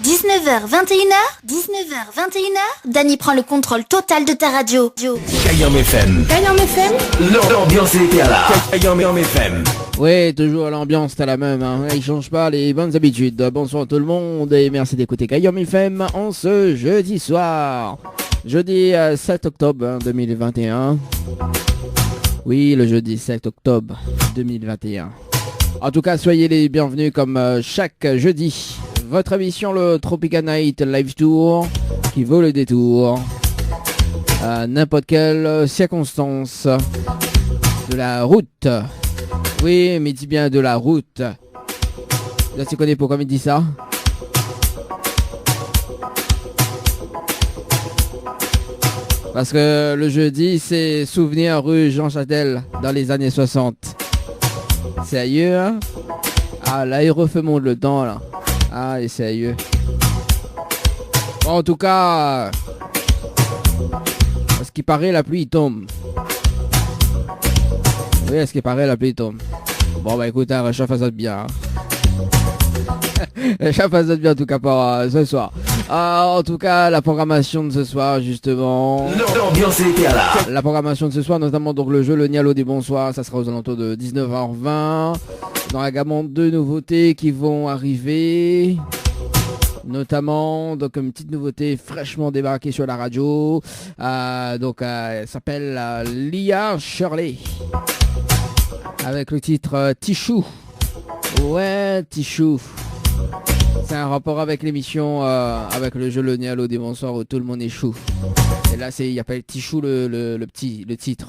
19h, 21h, Dany prend le contrôle total de ta radio. Kayam FM. L'ambiance était là. Kayam FM. Ouais, toujours l'ambiance, t'as la même, hein. Il change pas les bonnes habitudes. Bonsoir tout le monde et merci d'écouter Kayam FM en ce jeudi soir. Jeudi 7 octobre 2021. Oui, le jeudi 7 octobre 2021. En tout cas, soyez les bienvenus comme chaque jeudi. Votre émission, le Tropica Night Live Tour, qui vaut le détour. À n'importe quelle circonstance de la route. Oui, mais dis bien de la route. Là, tu connais pourquoi il dit ça? Parce que le jeudi, c'est souvenir rue Jean Châtel dans les années 60. Sérieux, hein? Ah, là, il refait mon le temps, là. Ah, et sérieux. Bon, en tout cas, à ce qui paraît, la pluie tombe. Oui, à ce qui paraît, la pluie tombe. Bon, bah écoute, hein, réchauffe-toi bien. Hein. Réchauffe-toi bien, en tout cas, pour ce soir. En tout cas, la programmation de ce soir, justement. L'ambiance était là. La programmation de ce soir, notamment donc le jeu Le Nialo des Bonsoirs, ça sera aux alentours de 19h20. Dans la gamme de nouveautés qui vont arriver. Notamment, donc une petite nouveauté fraîchement débarquée sur la radio. Elle s'appelle Lia Shirley. Avec le titre Tichou. Ouais, Tichou. C'est un rapport avec l'émission, avec le jeu Le Nialo des Bonsoirs où tout le monde est chou. Et là, il appelle Tichou le titre.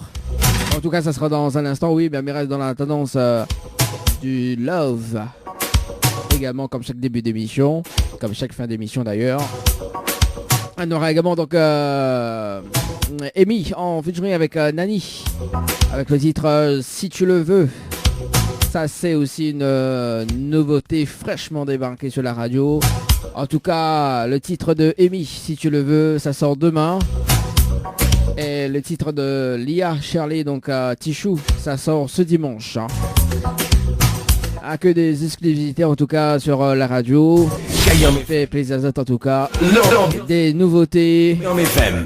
En tout cas, ça sera dans un instant, oui, mais reste dans la tendance du love. Également, comme chaque début d'émission, comme chaque fin d'émission d'ailleurs. On aura également donc Amy en featuring avec Nani. Avec le titre Si tu le veux. Ça, c'est aussi une nouveauté fraîchement débarquée sur la radio. En tout cas, le titre de Amy, Si tu le veux, ça sort demain. Et le titre de Lia Shirley, donc Tichou, ça sort ce dimanche. Hein. Que des exclusivités en tout cas sur la radio. Ça fait plaisir en tout cas. Des nouveautés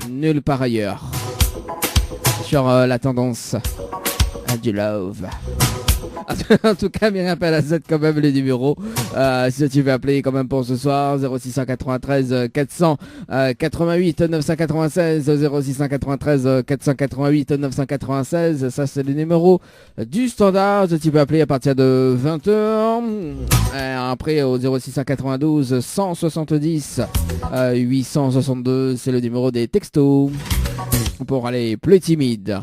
nulle part ailleurs. Sur la tendance du love. En tout cas, Myriam Palazette quand même les numéros. Si tu veux appeler quand même pour ce soir, 0693 488 996, 0693 488 996. Ça c'est le numéro du standard. Tu peux appeler à partir de 20h. Après au 0692 170 862, c'est le numéro des textos pour aller plus timide.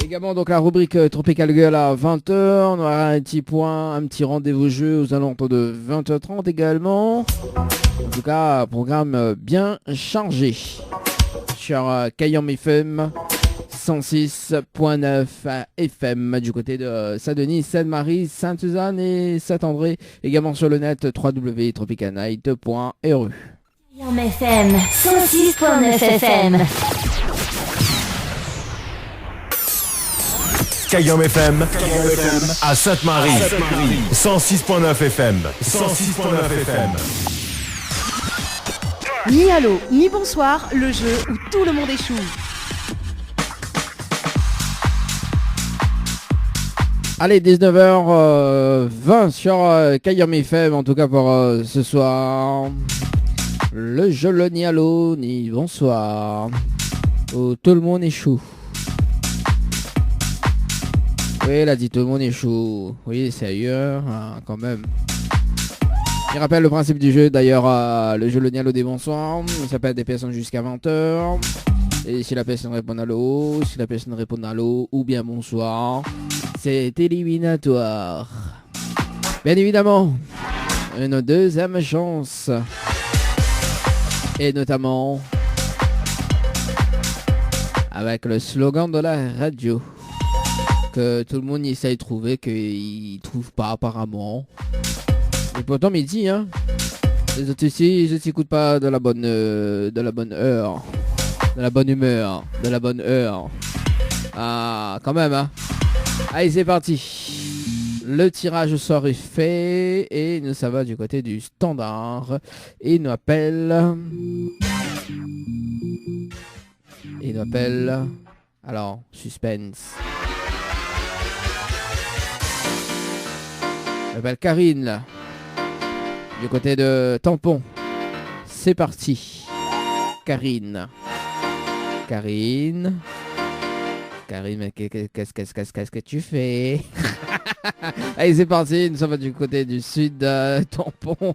Également donc la rubrique Tropical Girl à 20h, on aura un petit point, un petit rendez-vous jeu aux alentours de 20h30 également. En tout cas, programme bien chargé sur Kayam FM 106.9 FM du côté de Saint-Denis, Sainte-Marie, Sainte-Suzanne et Saint-André. Également sur le net www.tropicanight.ru. Kayam FM 106.9 FM. Kayam FM à Sainte-Marie. 106.9 FM. 106.9 FM. Ni allô, ni bonsoir, le jeu où tout le monde échoue. Allez, 19h20 sur Kayam FM, en tout cas pour ce soir. Le jeu Le Nialo, ni bonsoir. Où tout le monde échoue. Oui, il a dit tout le monde est chaud. Oui, sérieux, hein, quand même. Il rappelle le principe du jeu, d'ailleurs, le jeu Le Nialo des Bonsoirs. Il s'appelle des personnes jusqu'à 20h. Et si la personne répond allô, si la personne répond allô ou bien bonsoir, c'est éliminatoire. Bien évidemment, une deuxième chance. Et notamment, avec le slogan de la radio. Que tout le monde essaye de trouver, qu'il trouve pas apparemment. Et pourtant midi, hein. Les autres ici, je t'écoute pas de la bonne heure, de la bonne humeur, de la bonne heure. Ah, quand même, hein. Allez, c'est parti. Le tirage au sort est fait et nous ça va du côté du standard. Et il nous appelle... Alors, suspense. Il appelle Karine, là. Du côté de Tampon. C'est parti. Karine, mais qu'est-ce que tu fais? Allez, c'est parti. Nous sommes du côté du sud Tampon.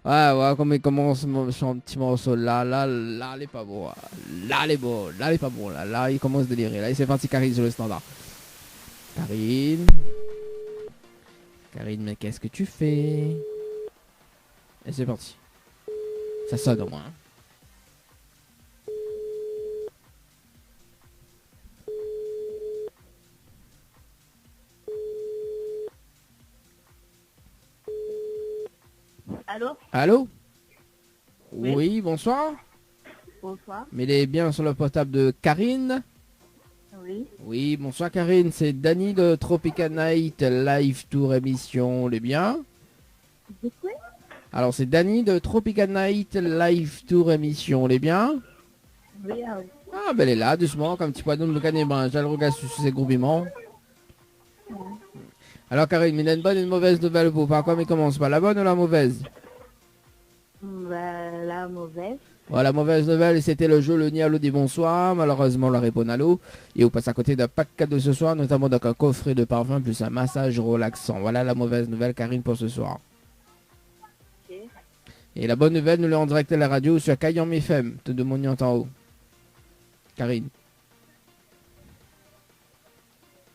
Ouais, comme il commence son petit morceau. Là, il est pas beau. Là, il est beau. Là, il est pas bon. Là, il commence à délirer. Là, c'est parti, Karine, sur le standard. Karine, mais qu'est-ce que tu fais? Et c'est parti. Ça sonne au moins. Allô? Oui, bonsoir. Bonsoir. Mais il est bien sur le portable de Karine. Oui. Oui, bonsoir Karine, c'est Dany de Tropical Night Live Tour émission, les bien? Alors c'est Dany de Tropical Night Live Tour émission, les bien? Oui, Ah ben elle est là, doucement, comme petit poisson de canéban, j'ai le regard sur ses groupements. Alors Karine, il y a une bonne et une mauvaise nouvelle pour par quoi mais commence pas, la bonne ou la mauvaise? La mauvaise. Voilà, la mauvaise nouvelle, c'était le jeu Le Nialo des Bonsoirs. Malheureusement, la réponse à l'eau. Et on passe à côté d'un pack cadeau ce soir, notamment donc un coffret de parfum plus un massage relaxant. Voilà la mauvaise nouvelle, Karine, pour ce soir. Ok. Et la bonne nouvelle, nous l'avons en direct à la radio sur Kayam FM, te demandons en haut. Karine.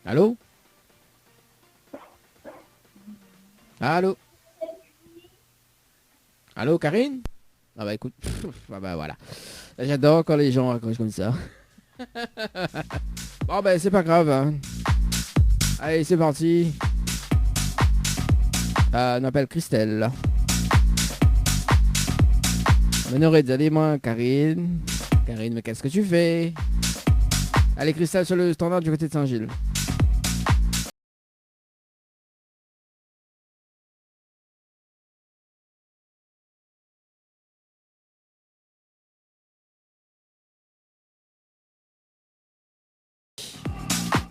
Allô? Allô? Allô, Karine? Ah bah écoute, ah bah voilà. J'adore quand les gens raccrochent comme ça. Bon bah c'est pas grave. Hein. Allez, c'est parti. On appelle Christelle. On aurait dit, allez-moi, Karine. Karine, mais qu'est-ce que tu fais? Allez, Christelle sur le standard du côté de Saint-Gilles.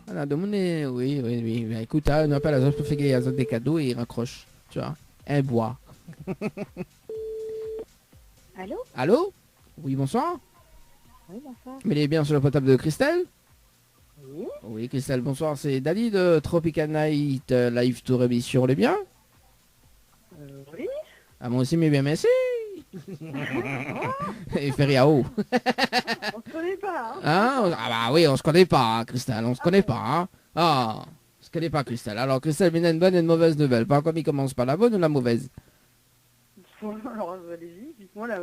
Voilà, demandez, oui. Bah, écoute, on appelle à pour faire des cadeaux et il raccroche. Tu vois, un bois. Allô? Allô? Oui, bonsoir. Oui, bonsoir. Mais il est bien sur le portable de Christelle? Oui. Oui, Christelle, bonsoir. C'est Dany de Tropical Night Live Tour émission, les bien? Oui. Ah, moi aussi, mais bien, merci. Et Feriao. On se connaît pas, hein? Hein? Ah bah oui, on se connaît pas, hein, Christelle, on se connaît pas. Hein? Ah, on se connaît pas, Christelle. Alors, Christelle, il y a une bonne et une mauvaise nouvelle. Par contre, il commence par la bonne ou la mauvaise? Alors, allez-y, dites-moi la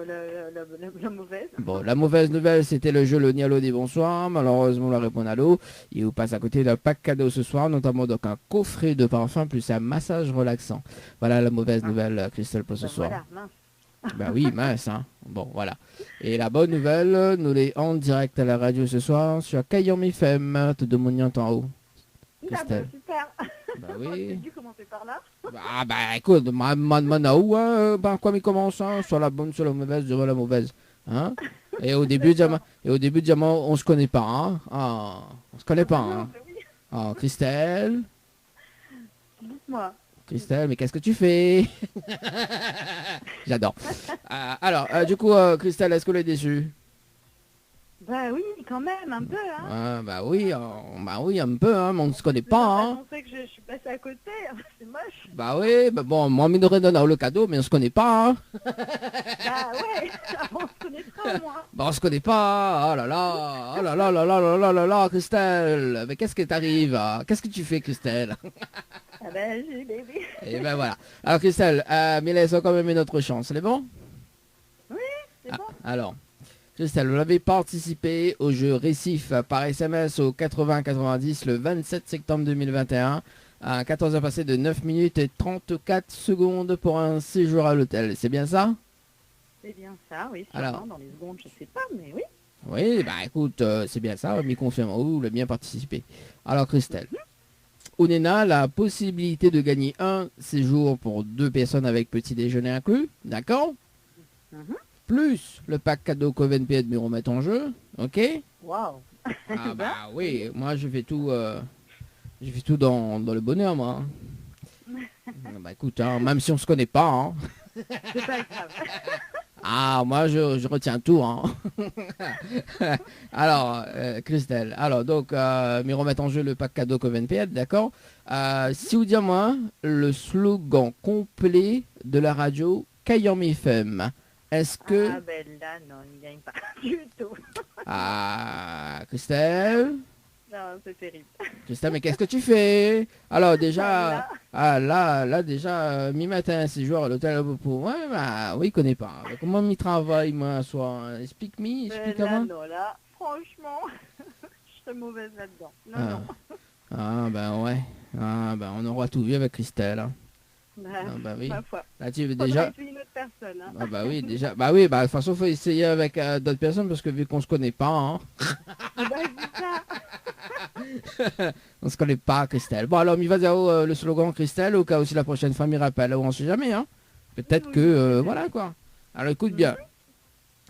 mauvaise. Bon, la mauvaise nouvelle, c'était le jeu Le Nialo des Bonsoirs. Malheureusement, la réponse à l'eau. Il vous passe à côté d'un pack cadeau ce soir, notamment donc un coffret de parfum plus un massage relaxant. Voilà la mauvaise nouvelle, Christelle, pour ce soir. Voilà, mince. Bah oui, mince, hein. Bon, voilà. Et la bonne nouvelle, nous les en direct à la radio ce soir sur Kayam FM, te demandons en haut. Christelle. Super. Bah oui. J'ai dû commencer par là. Bah écoute, où, hein, bah quoi, mais commence, hein, sur la bonne, sur la mauvaise, sur la mauvaise. Hein? Et au début, diamant, on se connaît pas, hein. Ah, on se connaît pas, hein. Ah, Christelle. Dites-moi. Christelle, mais qu'est-ce que tu fais? J'adore. Alors, du coup, Christelle, est-ce que tu es déçue? Bah oui, quand même, un peu, hein. Bah oui, un peu, hein, mais on ne se connaît pas, hein. On sait que je suis passée à côté, c'est moche. Bah oui, bah bon, moi, on aurait donné le cadeau, mais on se connaît pas, hein. Bah ouais, on se connaîtra au moins. Bah on se connaît pas, oh là là, oh là là là là là là là là, Christelle, mais qu'est-ce qui t'arrive? Qu'est-ce que tu fais, Christelle? Ah bah j'ai bébé. Et ben voilà. Alors Christelle, mais laisse quand même une autre chance, c'est bon? Oui, c'est bon. Alors, Christelle, vous avez participé au jeu Récif par SMS au 80-90 le 27 septembre 2021 à 14h passé de 9 minutes et 34 secondes pour un séjour à l'hôtel. C'est bien ça? C'est bien ça, oui. Sûrement, Alors, dans les secondes, je sais pas, mais oui. oui, bah écoute, c'est bien ça, m'y confirme, vous avez bien participé. Alors Christelle, Onena la possibilité de gagner un séjour pour 2 personnes avec petit déjeuner inclus, d'accord? Plus le pack cadeau Covenpay de Miromètre en jeu, ok? Waouh. Ah bah oui, moi je fais tout dans le bonheur, moi. Ah bah écoute, hein, même si on se connaît pas, hein. C'est pas grave. Ah, moi je retiens tout, hein. Alors, Christelle, alors donc, Miromètre en jeu le pack cadeau Covenpay, d'accord? Si vous dites moi le slogan complet de la radio Kayam FM, est-ce que... Ah ben là, non, il gagne pas du tout. Ah, Christelle? Non, c'est terrible. Christelle, mais qu'est-ce que tu fais? Alors déjà, Là. là déjà, mi-matin, c'est joueur à l'hôtel pour moi, bah oui, il connaît pas. Comment il travaille, moi, soit? Explique-moi, Ben explique-moi. là, non, là, franchement, je serais mauvaise là-dedans. Non, Ah. non. Ah, ben ouais. Ah, ben on aura tout vu avec Christelle, hein. Bah, Ah, bah oui. ma foi. Là, tu veux Faudrait déjà... essayer une autre personne. Hein. Ah, bah oui, déjà. Bah oui, bah de toute façon, faut essayer avec d'autres personnes parce que vu qu'on se connaît pas, hein. Bah, c'est ça. On se connaît pas, Christelle. Bon, alors, il va dire le slogan Christelle, au cas où si la prochaine fois m'y rappelle, on sait jamais, hein. Peut-être que, voilà, quoi. Alors, écoute bien.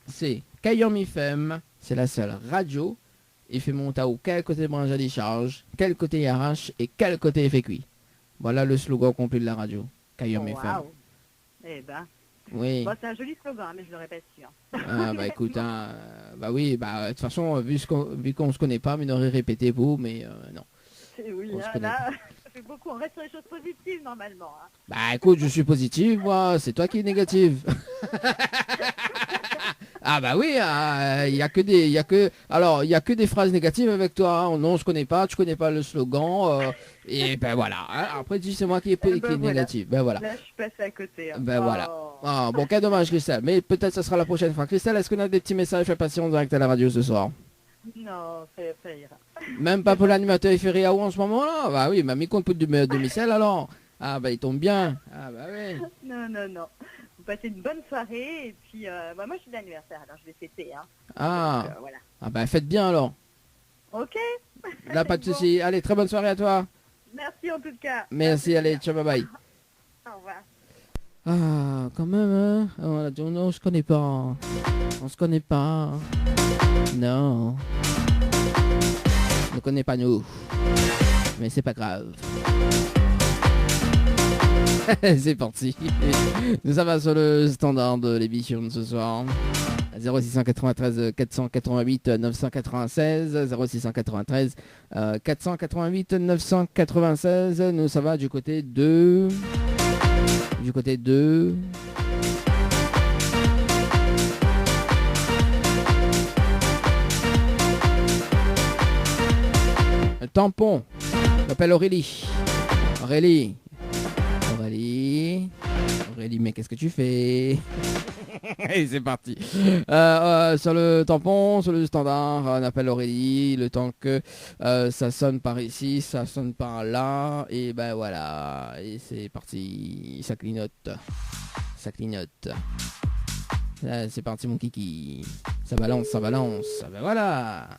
C'est Kayam FM, c'est la seule radio. Il fait monter au quel côté branche à décharge, quel côté RH et quel côté effet cuit. Voilà le slogan complet de la radio. Kayam FM. Waouh. Eh ben, Oui. bon, c'est un joli slogan, hein, mais je le répète sûr. Ah, bah écoute, hein, bah oui, bah de toute façon, vu qu'on se connaît pas, mais on aurait répété vous, mais non. Oui, On se hein, connaît là, ça fait beaucoup. On reste sur les choses positives normalement. Hein. Bah écoute, je suis positive, moi, c'est toi qui es négative. Ah bah oui, il y a que des phrases négatives avec toi. Hein. Non, on se connaît pas, tu connais pas le slogan, et ben voilà. Hein. Après, tu dis c'est moi qui est Voilà. négatif. Ben voilà. Là, je suis passée à côté. Hein. Ben voilà. Oh. Ah, bon, quel dommage, Christelle. Mais peut-être ce sera la prochaine fois. Christelle, est-ce qu'on a des petits messages à passer en direct à la radio ce soir? Non, ça ira. Même pas pour l'animateur Ferry en ce moment-là? Bah oui, mais compte pour du domicile alors. Ah bah il tombe bien. Ah bah oui. Non, non, non. Vous passez une bonne soirée et puis bah, moi je suis d'anniversaire alors je vais fêter. Hein. Ah. Donc, voilà. Ah bah faites bien alors. Ok. Là pas de Bon. souci. Allez, très bonne soirée à toi. Merci en tout cas. Merci, allez, ciao, bye bye. Au revoir. Ah, quand même, hein. On se connaît pas. On se connaît pas. Non. On ne connaît pas nous. Mais c'est pas grave. C'est parti. Nous sommes sur le standard de l'émission de ce soir. 0693 488 996 0693 488 996. Nous ça va du côté de Tampon. Je m'appelle Aurélie. Aurélie, mais qu'est-ce que tu fais? Et c'est parti. Sur le tampon, sur le standard, on appelle Aurélie. Le temps que ça sonne par ici, ça sonne par là. Et ben voilà. Et c'est parti. Ça clignote. Ça clignote. C'est parti mon kiki. Ça balance, ça balance. Ben voilà.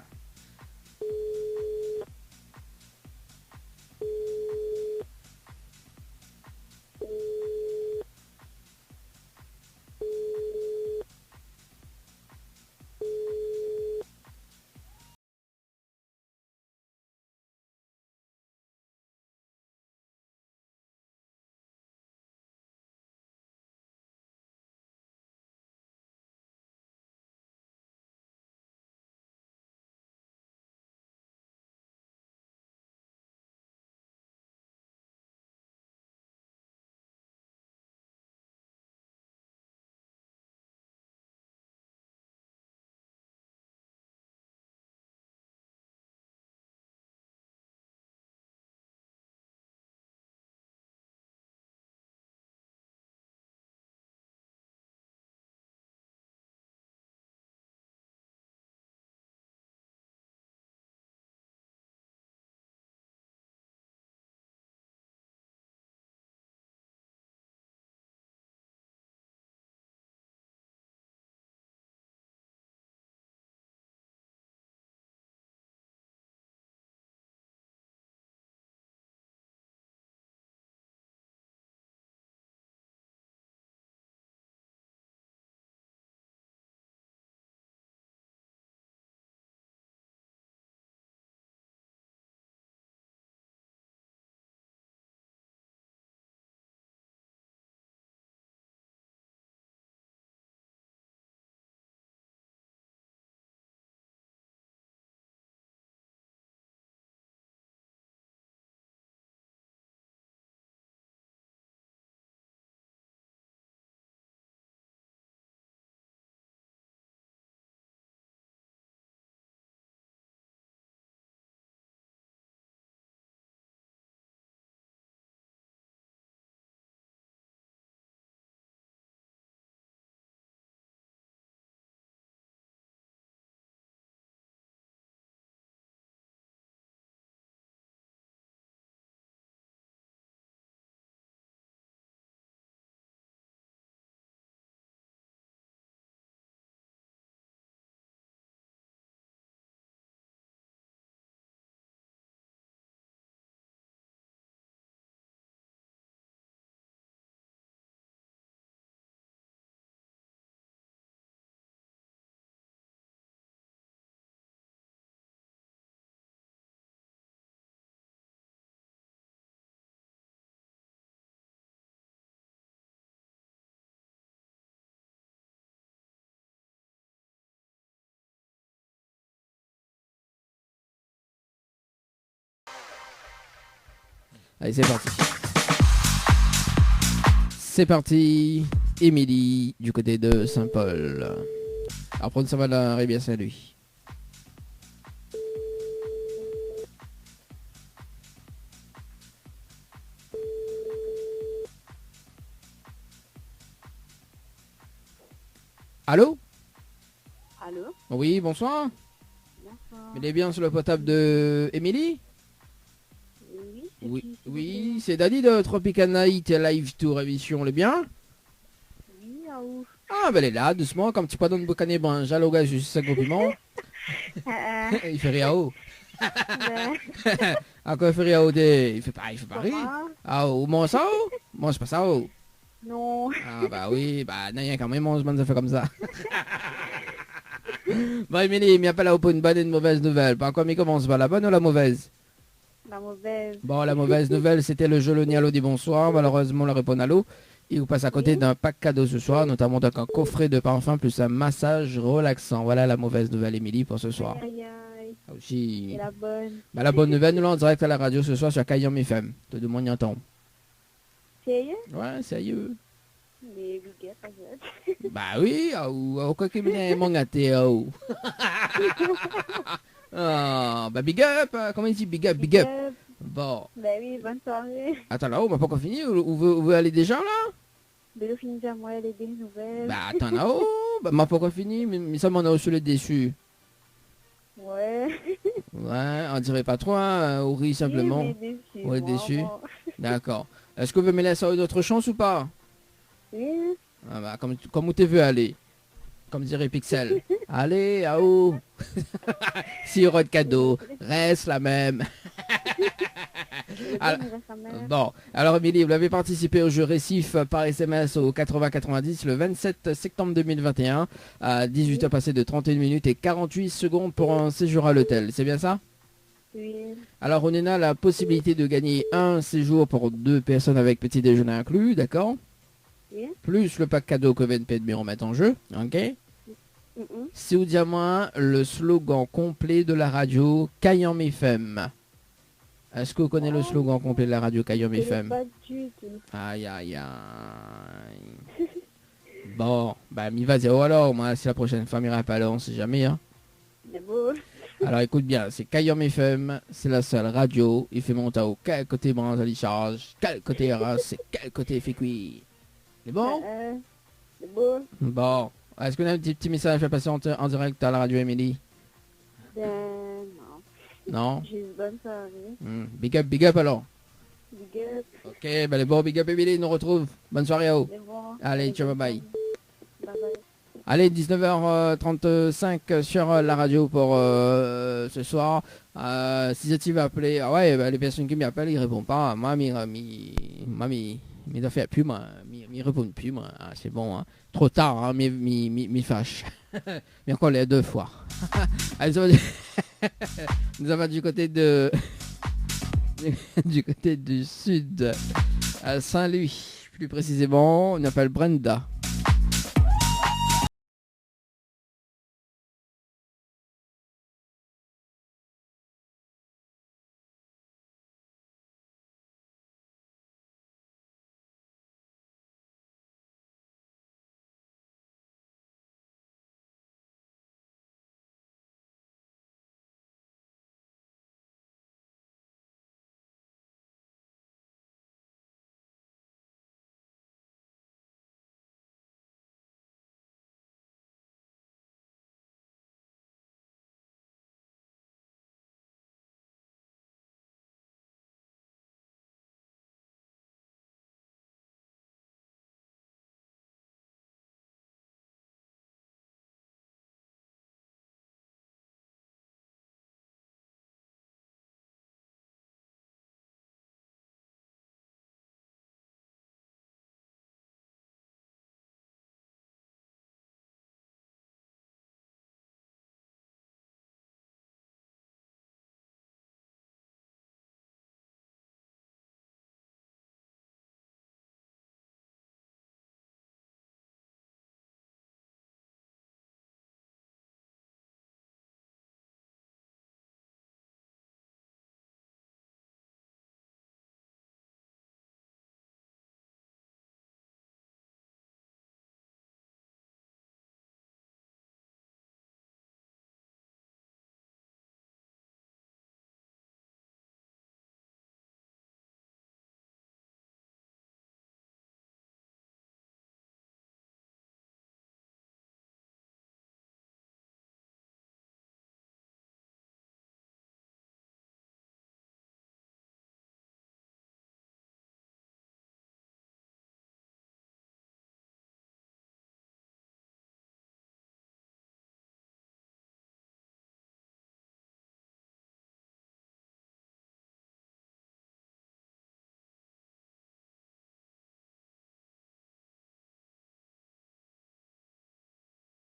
Allez, c'est parti. C'est parti. Émilie, du côté de Saint-Paul. Alors, prendre ça va l'arrivée bien Saint-Louis. Allô? Allô? Oui, bonsoir. Bonsoir. Il est bien sur le potable de Émilie? Oui, Oui, oui, c'est Dani de Tropical Night Live Tour émission, le bien? Oui, ah ouf. Ah, ben elle est là, doucement, comme tu pas dans le boucané, ben, j'alloga juste 5 compliments. Il fait rien haut. Ah, quand il fait rien haut, il fait pas rire. Ah, au moins ça, oh? Moi, c'est pas ça, oh. Non. Ah, bah oui, bah, non, quand même, on se demande ça fait comme ça. Bon, Émilie, il m'y a pas là pour une bonne et une mauvaise nouvelle. Par quoi, mais commence pas, la bonne ou la mauvaise? La mauvaise. Bon, la mauvaise nouvelle, c'était le jeu Le Nialo dit bonsoir. Malheureusement, le répond à l'eau. Il vous passe à côté d'un pack cadeau ce soir, notamment donc un coffret de parfum plus un massage relaxant. Voilà la mauvaise nouvelle, Émilie, pour ce soir. Aïe, aïe. Aussi. Et la bonne. Bah, la bonne nouvelle, nous là en direct à la radio ce soir sur Kayam FM. Tout le monde y entend. Sérieux? Ouais, sérieux. Mais big up, en fait. Bah oui, quoi qu'il m'ait mon gâté, oh. Ah, bah big up, comment il dit big up, big up. Bon. Bah oui, bonne soirée. Attends là, on m'a pas encore fini, où veut aller déjà là? De le finir à moi, les des nouvelles. Bah attends là-haut, bah m'a pas encore fini, mais ça m'en a reçu le déçu. Ouais. Ouais, on dirait pas trop, hein, on rit simplement. Oui, mais déçu. Ouais, moi, déçu. moi. D'accord. Est-ce que vous me laissez une autre chance ou pas? Oui. Ah bah, comme où tu veux aller. Comme dirait Pixel. Allez, à où? S'il y aura de cadeau, reste la même. Alors, bon, alors Émilie, vous avez participé au jeu Récif par SMS au 8090 le 27 septembre 2021 à 18h passées de 31 minutes et 48 secondes pour un séjour à l'hôtel. C'est bien ça? Oui. Alors on a la possibilité de gagner un séjour pour 2 personnes avec petit déjeuner inclus, d'accord? Oui. Plus le pack cadeau que VNP de remettre en jeu, ok? C'est ou moi le slogan complet de la radio Kayam FM. Est-ce que vous connaissez le slogan complet de la radio Kayam FM? Pas du tout. Aïe aïe aïe. Bon, bah m'y vas-y. Oh alors, moi si la prochaine fois m'ira pas là, on sait jamais. Hein. C'est beau. Alors écoute bien, c'est Kayam FM, c'est la seule radio. Il fait monter au quel côté branche à charge, quel côté race, et quel côté fait cuire. C'est bon? C'est beau. Bon. Est-ce qu'on a un petit message à passer en direct à la radio, Émilie? Ben non. Non? Juste bonne soirée. Big up alors. Big up. Ok, bah les bons big up Émilie, nous retrouve. Bonne soirée à vous. Bon. Allez, ciao, bye bye. Bye bye. Allez, 19h35 sur la radio pour ce soir. Si tu vas appeler, ah ouais, bah, les personnes qui m'appellent, ils répondent pas. Moi, il doit faire plus, moi. Il répond plus, moi. Ah, c'est bon, hein. Trop tard, hein, m'y fâche. Mais encore les 2 fois. Allez, nous avons du côté de... du côté du sud, à Saint-Louis. Plus précisément, on appelle Brenda.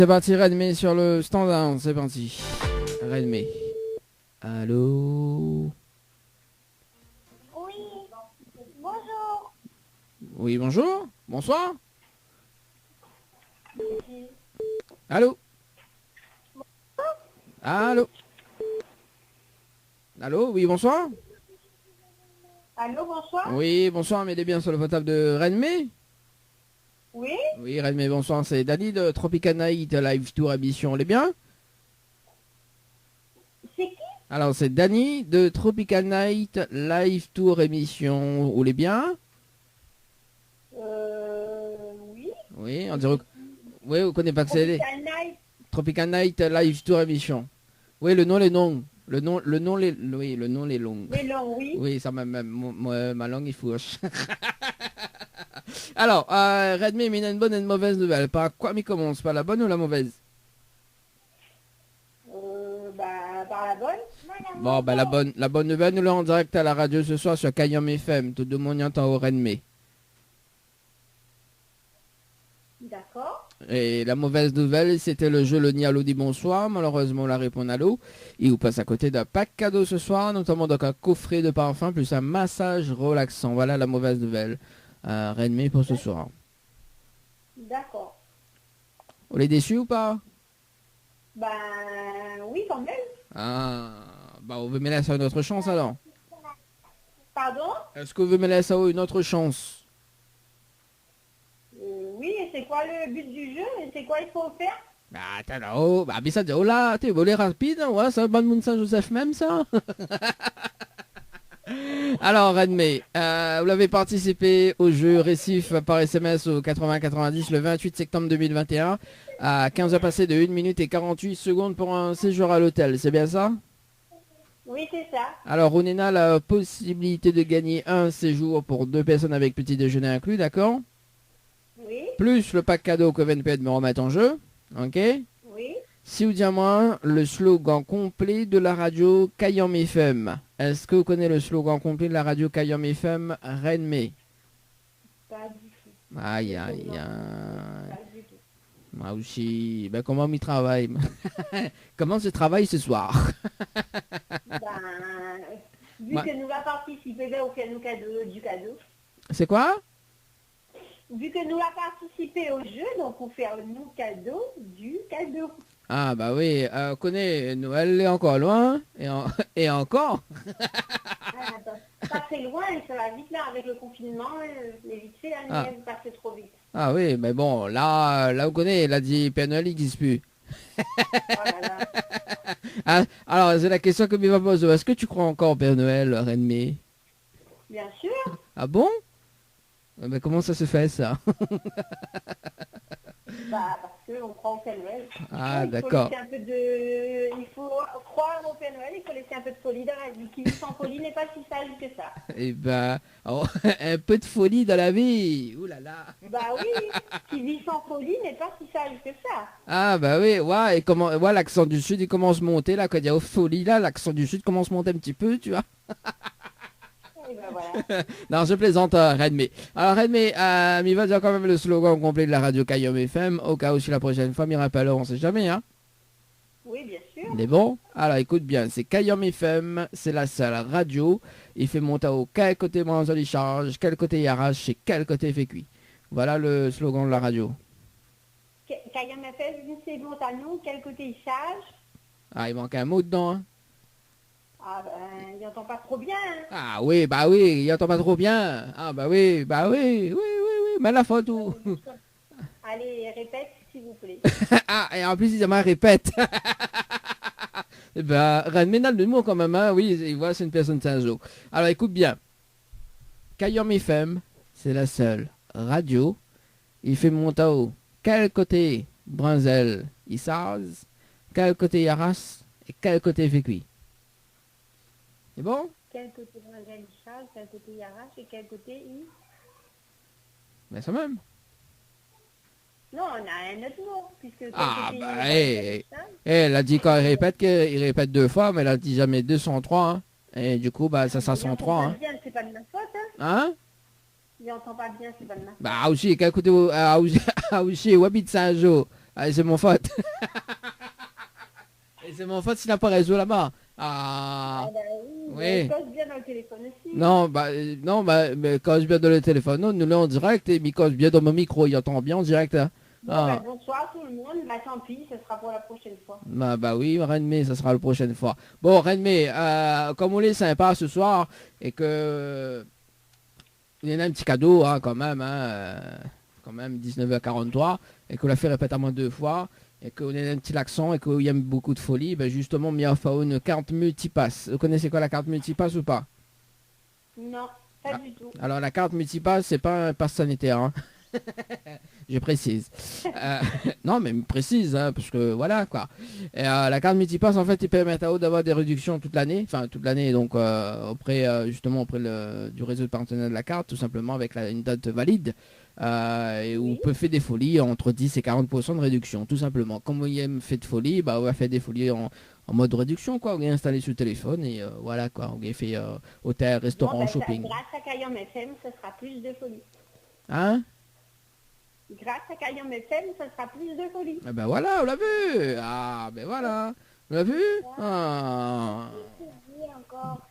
C'est parti, Redmé sur le standard, c'est parti. Redmé. Allô? Oui, bonjour. Oui, bonjour. Bonsoir. Allô? Allô? Allô? Oui, bonsoir. Allô, bonsoir. Oui, bonsoir, mettez bien sur le portable de Redmé. Oui, Oui, Redmé, bonsoir, c'est Dani de Tropical Night Live Tour Émission, on est bien? c'est qui? Alors, c'est Dani de Tropical Night Live Tour Émission, vous les bien? Oui. Oui, on dirait... Oui, vous connaissez pas que c'est... Tropical Night. Tropical Night Live Tour Émission. Oui, le nom, les noms. Le nom, oui, le nom, les longs. Les longs, oui. Oui, ça ma langue est fauche. Alors, Redmi, il y a une bonne et une mauvaise nouvelle. Par quoi m'y commence? Par la bonne ou la mauvaise? Par la bonne. Bon, la bonne nouvelle, nous l'avons en direct à la radio ce soir sur Kayam FM. Tout le monde y entend au Redmi. D'accord. Et la mauvaise nouvelle, c'était le jeu Le Nialo dit bonsoir. Malheureusement, la réponse à l'eau. Il vous passe à côté d'un pack cadeau ce soir, notamment donc un coffret de parfum plus un massage relaxant. Voilà la mauvaise nouvelle. Redmi pour ce soir. D'accord. On est déçu ou pas? Oui, quand même. Ah, on veut me laisser une autre chance alors. Pardon? Est-ce que vous me laissez une autre chance? Oui, et c'est quoi le but du jeu? Et c'est quoi il faut faire? Attends là-haut, mais ça dit, oh là, t'es volé rapide, hein, ouais, ça va de Saint-Joseph même ça. Alors, Redmé, vous l'avez participé au jeu Récif par SMS au 8090 le 28 septembre 2021 à 15h passées de 1 minute et 48 secondes pour un séjour à l'hôtel, c'est bien ça? Oui, c'est ça. Alors, on a la possibilité de gagner un séjour pour 2 personnes avec petit déjeuner inclus, d'accord? Oui, Plus le pack cadeau que VNP me remettre en jeu, ok? oui. Si vous dites moi le slogan complet de la radio Kayam FM. Est-ce que vous connaissez le slogan complet de la radio Kayam FM Redmé? Pas du tout. Aïe aïe Pas aïe. du tout. Moi aussi. Ben comment m'y travaille? Comment se travaille ce soir? Vu que nous va participer, on fait nous du cadeau. C'est quoi? Vu que nous va participer au jeu, donc on fait nous cadeau du cadeau. Ah bah oui, on connaît Noël est encore loin. Et encore? Pas très loin, et ça va vite là avec le confinement, les vite fait, vous passez trop vite. Ah oui, mais bon, là vous connaissez, il a dit Père Noël il n'existe plus. Oh là là. Ah, alors, c'est la question que me pose. Est-ce que tu crois encore au Père Noël, Redmé? Bien sûr. Ah bon? Mais comment ça se fait, ça? Parce qu'on croit au Père Noël. Ah, Il d'accord. faut laisser un peu de... Il faut croire au Père Noël, il faut laisser un peu de folie dans la vie. Qui vit sans folie n'est pas si sage que ça. Eh ben, un peu de folie dans la vie. Ouh là là. Bah oui, qui vit sans folie n'est pas si sage que ça. Ah bah oui, ouais, et comment, ouais, l'accent du sud il commence à monter là, quand il y a folie là, l'accent du sud commence à monter un petit peu, tu vois. Et ben voilà. Non, je plaisante, Redmé. Alors Redmé, il va dire quand même le slogan complet de la radio Kayam FM, au cas où si la prochaine fois, m'y rappelle, on sait jamais, hein. Oui, bien sûr. Mais bon, alors écoute bien, c'est Kayam FM, c'est la seule radio, il fait monter au quel côté branche il charge, quel côté il arrache et quel côté il fait cuit. Voilà le slogan de la radio. Kayam FM, c'est montagneux, quel côté il charge? Ah, il manque un mot dedans, hein. Ah ben, il n'entend pas trop bien. Hein. Ah oui, bah oui, il entend pas trop bien. Ah bah oui, oui, mais la faute où? Allez, répète s'il vous plaît. Ah, et en plus, il m'a répète. Eh ben, Renménal de mot quand même, hein, oui, il voit, c'est une personne de Saint-Jean. Alors écoute bien. Kayam FM, c'est la seule radio. Il fait monter au quel côté Brinzel, il s'arrase, quel côté il arrasse, et quel côté il fait cuit. C'est bon? Quel côté Brinzel il charge, quel côté il arrache et quel côté il... Ben ça même. Non, on a un autre mot, puisque... Ah, bah, elle a dit quand il répète 2 fois, mais elle a dit jamais 203, hein. Et du coup, bah, ça 103, hein. Bien, c'est pas de ma faute, hein. Hein? Il entend pas bien, c'est pas de ma faute. Bah, aussi, quel côté, aussi, Wabit Saint-Jo, Ah, c'est mon faute. Et c'est mon faute s'il n'a pas réseau là-bas. Ah. Ah bah oui, Oui. cause bien dans le téléphone aussi. Non, mais cause bien dans le téléphone. Non, nous là en direct et il cause bien dans mon micro. Il entend bien en direct. Hein. Bon, Ah. bonsoir tout le monde, bah tant pis, ce sera pour la prochaine fois. Bah oui, Rennes, ça sera la prochaine fois. Bon, Rennes, comme on est sympa ce soir et que il y en a un petit cadeau hein, quand même, quand même 19h43 et que l'a fait répète à moins 2 fois et qu'on a un petit accent et qu'il y a beaucoup de folie, ben justement, il y a une carte multipass. Vous connaissez quoi la carte multipass ou pas? Non, pas du tout. Alors la carte multipass, c'est pas un pass sanitaire. Hein. Je précise. Non, mais précise, hein, parce que voilà quoi. Et, la carte multipass, en fait, il permet à eux d'avoir des réductions toute l'année, donc justement auprès du réseau de partenaires de la carte, tout simplement avec une date valide, et où on peut faire des folies entre 10 et 40% de réduction, tout simplement. Comme on aime fait de folie, bah on va faire des folies en mode réduction, quoi. On est installé sur le téléphone et voilà quoi. On est fait hôtel, restaurant, Bon, shopping. grâce à Cayenne FM, ce sera plus de folie. Hein? Grâce à Cayenne FM, ce sera plus de folie. Ah ben voilà, on l'a vu. Ah ben voilà. On l'a vu. Ah. Encore,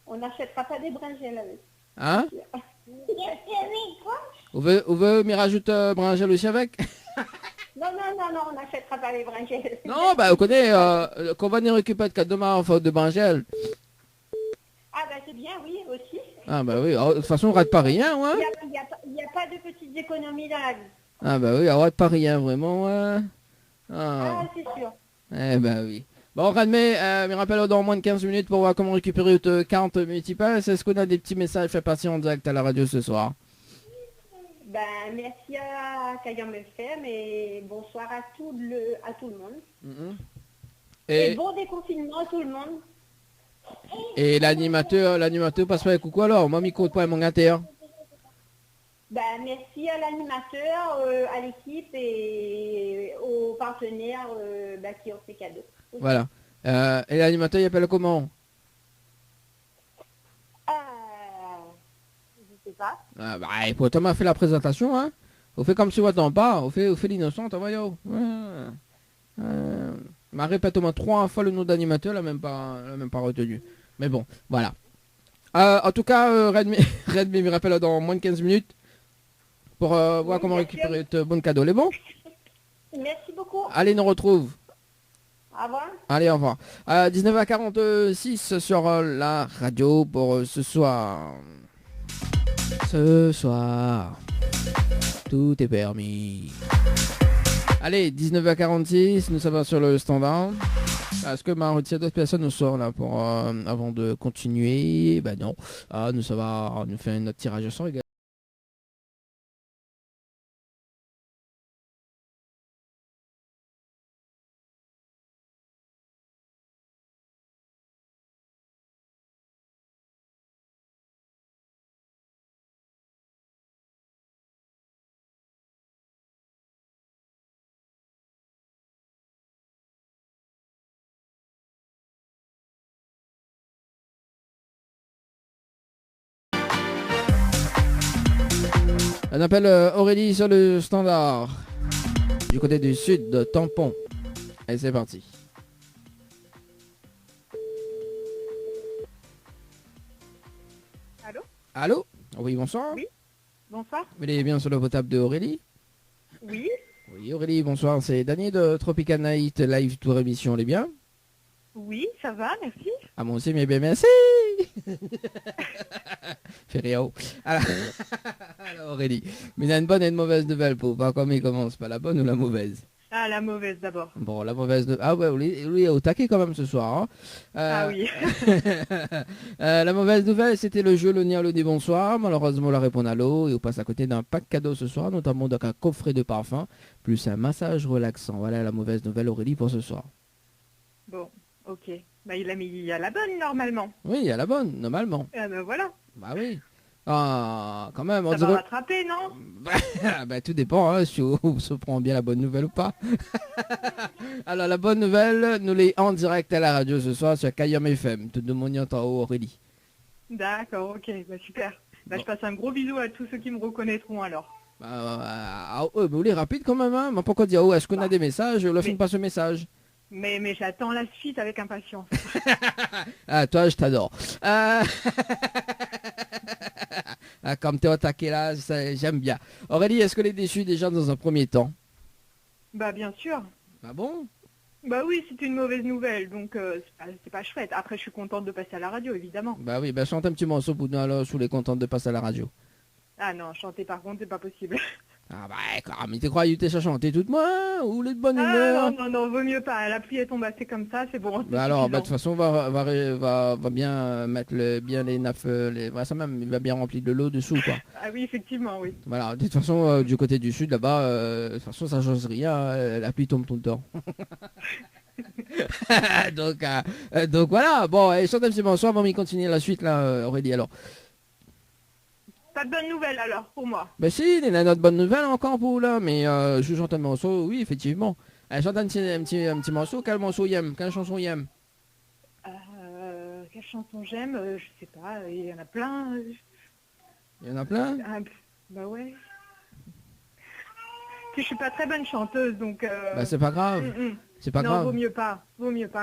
on n'achètera pas des bringelles avec. Hein? On veut m'y rajoute bringel aussi avec? Non, on n'achètera pas les bringelles. Non, bah on connaît, qu'on va venir récupérer de demain en faute de bringel. Ah bah c'est bien, oui, aussi. Ah bah oui, de toute façon on rate pas rien, ouais. Il n'y a pas de petites économies dans la vie. Ah bah oui, on rate pas rien, vraiment, ouais. Ah, c'est sûr. Eh bah oui. Bon, Radmé, me rappelle dans moins de 15 minutes pour voir comment récupérer votre carte multipass. Est-ce qu'on a des petits messages fait passer en direct à la radio ce soir? Ben, merci à Cayenne FM et bonsoir à tout le monde. Et bon déconfinement à tout le monde. Et l'animateur passe pas un coucou alors. Moi, m'y compte pas mon inter. Ben, merci à l'animateur, à l'équipe et aux partenaires qui ont fait cadeaux. Voilà. Et l'animateur, il appelle comment? Je sais pas. Ah, bah, et pour Thomas fait la présentation, hein. On fait comme si on n'entend pas. On fait l'innocente, voyons. M'a répète au moins 3 fois le nom d'animateur, elle n'a même pas retenu. Mais bon, voilà. En tout cas, Redmi me rappelle dans moins de 15 minutes pour voir comment récupérer ce bon cadeau. Les bons? Merci beaucoup. Allez, nous retrouve. Au revoir. Allez, au revoir. 19h46 sur la radio pour ce soir. Ce soir, tout est permis. Allez, 19h46, nous sommes sur le standard. Est-ce que il y a d'autres personnes nous soir là pour avant de continuer? Ben non. Nous faire notre tirage au sort également. On appelle Aurélie sur le standard. Du côté du sud de Tampon. Allez, c'est parti. Allô? Allô? Oui, bonsoir. Oui. Bonsoir. Vous êtes bien sur le potable de Aurélie? Oui. Oui, Aurélie, bonsoir. C'est Dany de Tropical Night Live Tour Émission. Les bien? Oui, ça va, merci. Ah, moi aussi, mais bien, merci. Fais rien. Alors, Aurélie, mais il y a une bonne et une mauvaise nouvelle pour voir comment il commence. Pas la bonne ou la mauvaise? Ah, la mauvaise d'abord. Bon, la mauvaise nouvelle. Ah ouais, lui est au taquet quand même ce soir. Hein. Ah oui. La mauvaise nouvelle, c'était le jeu Le Nier le dit bonsoir. Malheureusement, la réponse à l'eau et on passe à côté d'un pack cadeau ce soir, notamment donc un coffret de parfum, plus un massage relaxant. Voilà la mauvaise nouvelle, Aurélie, pour ce soir. Bon, ok. Bah, il a mis à la bonne, normalement. Oui, à la bonne, normalement. Ah ben voilà. Bah oui. Ah, quand même, on Ça dirait... va rattraper, non? Bah tout dépend, hein, si on se prend bien la bonne nouvelle ou pas. Alors la bonne nouvelle, nous l'est en direct à la radio ce soir sur Cayenne FM. Tout le monde y entend, Aurélie. D'accord, ok, bah super. Bah, Bon. je passe un gros bisou à tous ceux qui me reconnaîtront alors. Mais vous les rapide quand même, hein. Pourquoi dire, est-ce qu'on a des messages? Le film passe ce message. Mais j'attends la suite avec impatience. Ah, toi, je t'adore. Comme t'es attaqué là, j'aime bien. Aurélie, est-ce que les déçus déjà dans un premier temps? Bah bien sûr. Ah bon? Bah oui, c'est une mauvaise nouvelle, donc c'est pas chouette. Après, je suis contente de passer à la radio, évidemment. Bah oui, chante un petit morceau pour nous alors, sous les contentes de passer à la radio. Ah non, chanter par contre, c'est pas possible. Ah bah, mais t'es croyais que t'es chanter toute moi, ou les de bonne humeur? Non, vaut mieux pas. La pluie est tombée assez comme ça, c'est bon. Bah alors, de toute façon, va bien mettre bien les nappes, ça même, il va bien remplir de l'eau dessous, quoi. Ah oui, effectivement, oui. Voilà, de toute façon, du côté du sud, là-bas, de toute façon, ça change rien, la pluie tombe tout le temps. donc voilà, bon, et chante un petit morceau avant de continuer la suite, là, Aurélie, alors. Pas de bonne nouvelle alors pour moi. Ben si, il y a notre bonne nouvelle encore pour là, mais je chante un morceau, oui, effectivement. Elle chante un petit morceau, quel morceau y'aime? Quelle chanson y'aime? Quelle chanson j'aime? Je sais pas, il y en a plein. Il y en a plein? Bah ouais. Je suis pas très bonne chanteuse, donc... Bah c'est pas grave. C'est pas grave. Non, vaut mieux pas.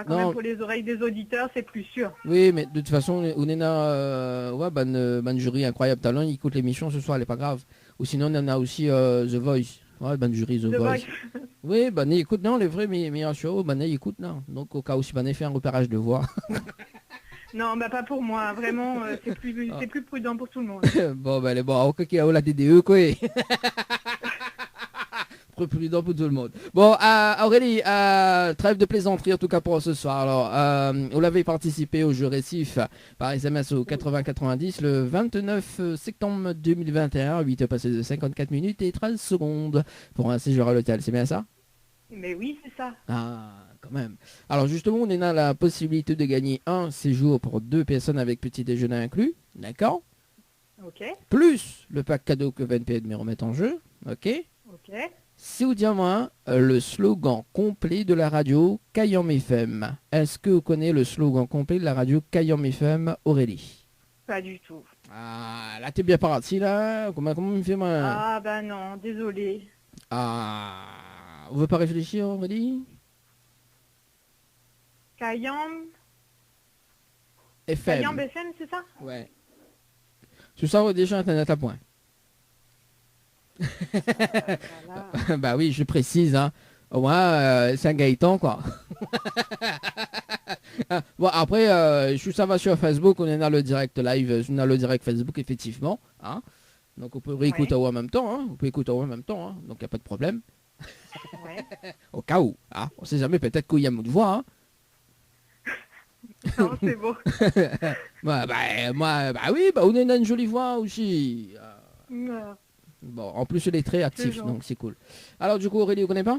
Quand même pour les oreilles des auditeurs, c'est plus sûr. Oui, mais de toute façon, on est un jury incroyable talent, il écoute l'émission ce soir, elle est pas grave. Ou sinon, on en a aussi The Voice. Ouais, jury The Voice. Oui, écoute, non, les vrais meilleurs shows, écoute, non. Donc au cas où si fait un repérage de voix. Non, pas pour moi, vraiment, c'est plus prudent pour tout le monde. Bon, elle est bon, ok, la DDE, quoi. Prudent pour tout le monde. Bon, Aurélie, trêve de plaisanterie en tout cas pour ce soir. Alors, vous l'avez participé au jeu récif par SMS au 80-90 le 29 septembre 2021, 8 passé de 54 minutes et 13 secondes pour un séjour à l'hôtel. C'est bien ça? Mais oui, c'est ça. Ah, quand même. Alors justement, on a la possibilité de gagner un séjour pour 2 personnes avec petit déjeuner inclus. D'accord? Ok. Plus le pack cadeau que VNP me remet en jeu. Ok? Ok. Si vous dites moi le slogan complet de la radio Kayam FM. Est-ce que vous connaissez le slogan complet de la radio Kayam FM, Aurélie? Pas du tout. Ah, là t'es bien parti là. Comment me fait moi? Ah bah non, désolé. Ah, vous ne pas réfléchir, Aurélie? Kayam FM. Kayam FM, c'est ça? Ouais. Tout ça déjà internet à point. Voilà. Bah oui, je précise, hein. Au moins, c'est un Gaëtan, quoi. Bon, après, ça va sur Facebook, on est dans le direct live, on a le direct Facebook, effectivement. Hein. Donc, on peut réécouter en même temps, hein. On peut écouter en même temps, hein. Donc, il n'y a pas de problème. Ouais. Au cas où, hein. On sait jamais, peut-être qu'il y a une autre voix, hein. Non, c'est beau. Oui, on est dans une jolie voix aussi. Bon, en plus, il est très actif, donc c'est cool. Alors, du coup, Aurélie, vous connaissez pas?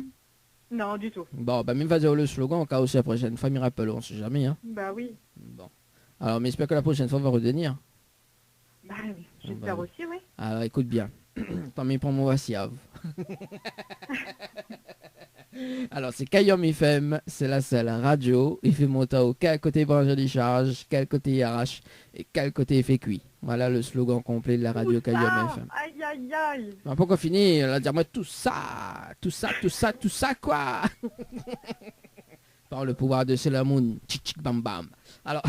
Non, du tout. Bon, même vas-y le slogan, au cas où c'est la prochaine fois, il me rappelle, on sait jamais, hein. Bah oui. Bon. Alors, mais j'espère que la prochaine fois, on va retenir. Bah, j'espère aussi, oui. Alors, écoute bien. Tant mieux pour moi, Siave. Alors, c'est Kayam FM, c'est la seule radio. Il fait monter au quel côté branche des charges, quel côté arrache et quel côté fait cuit. Voilà le slogan complet de la radio Kayam FM. Aïe, aïe, aïe. Pourquoi finir? On va dire, moi, tout ça, quoi. Par le pouvoir de Sailor Moon, tchic tchic bam bam. Alors,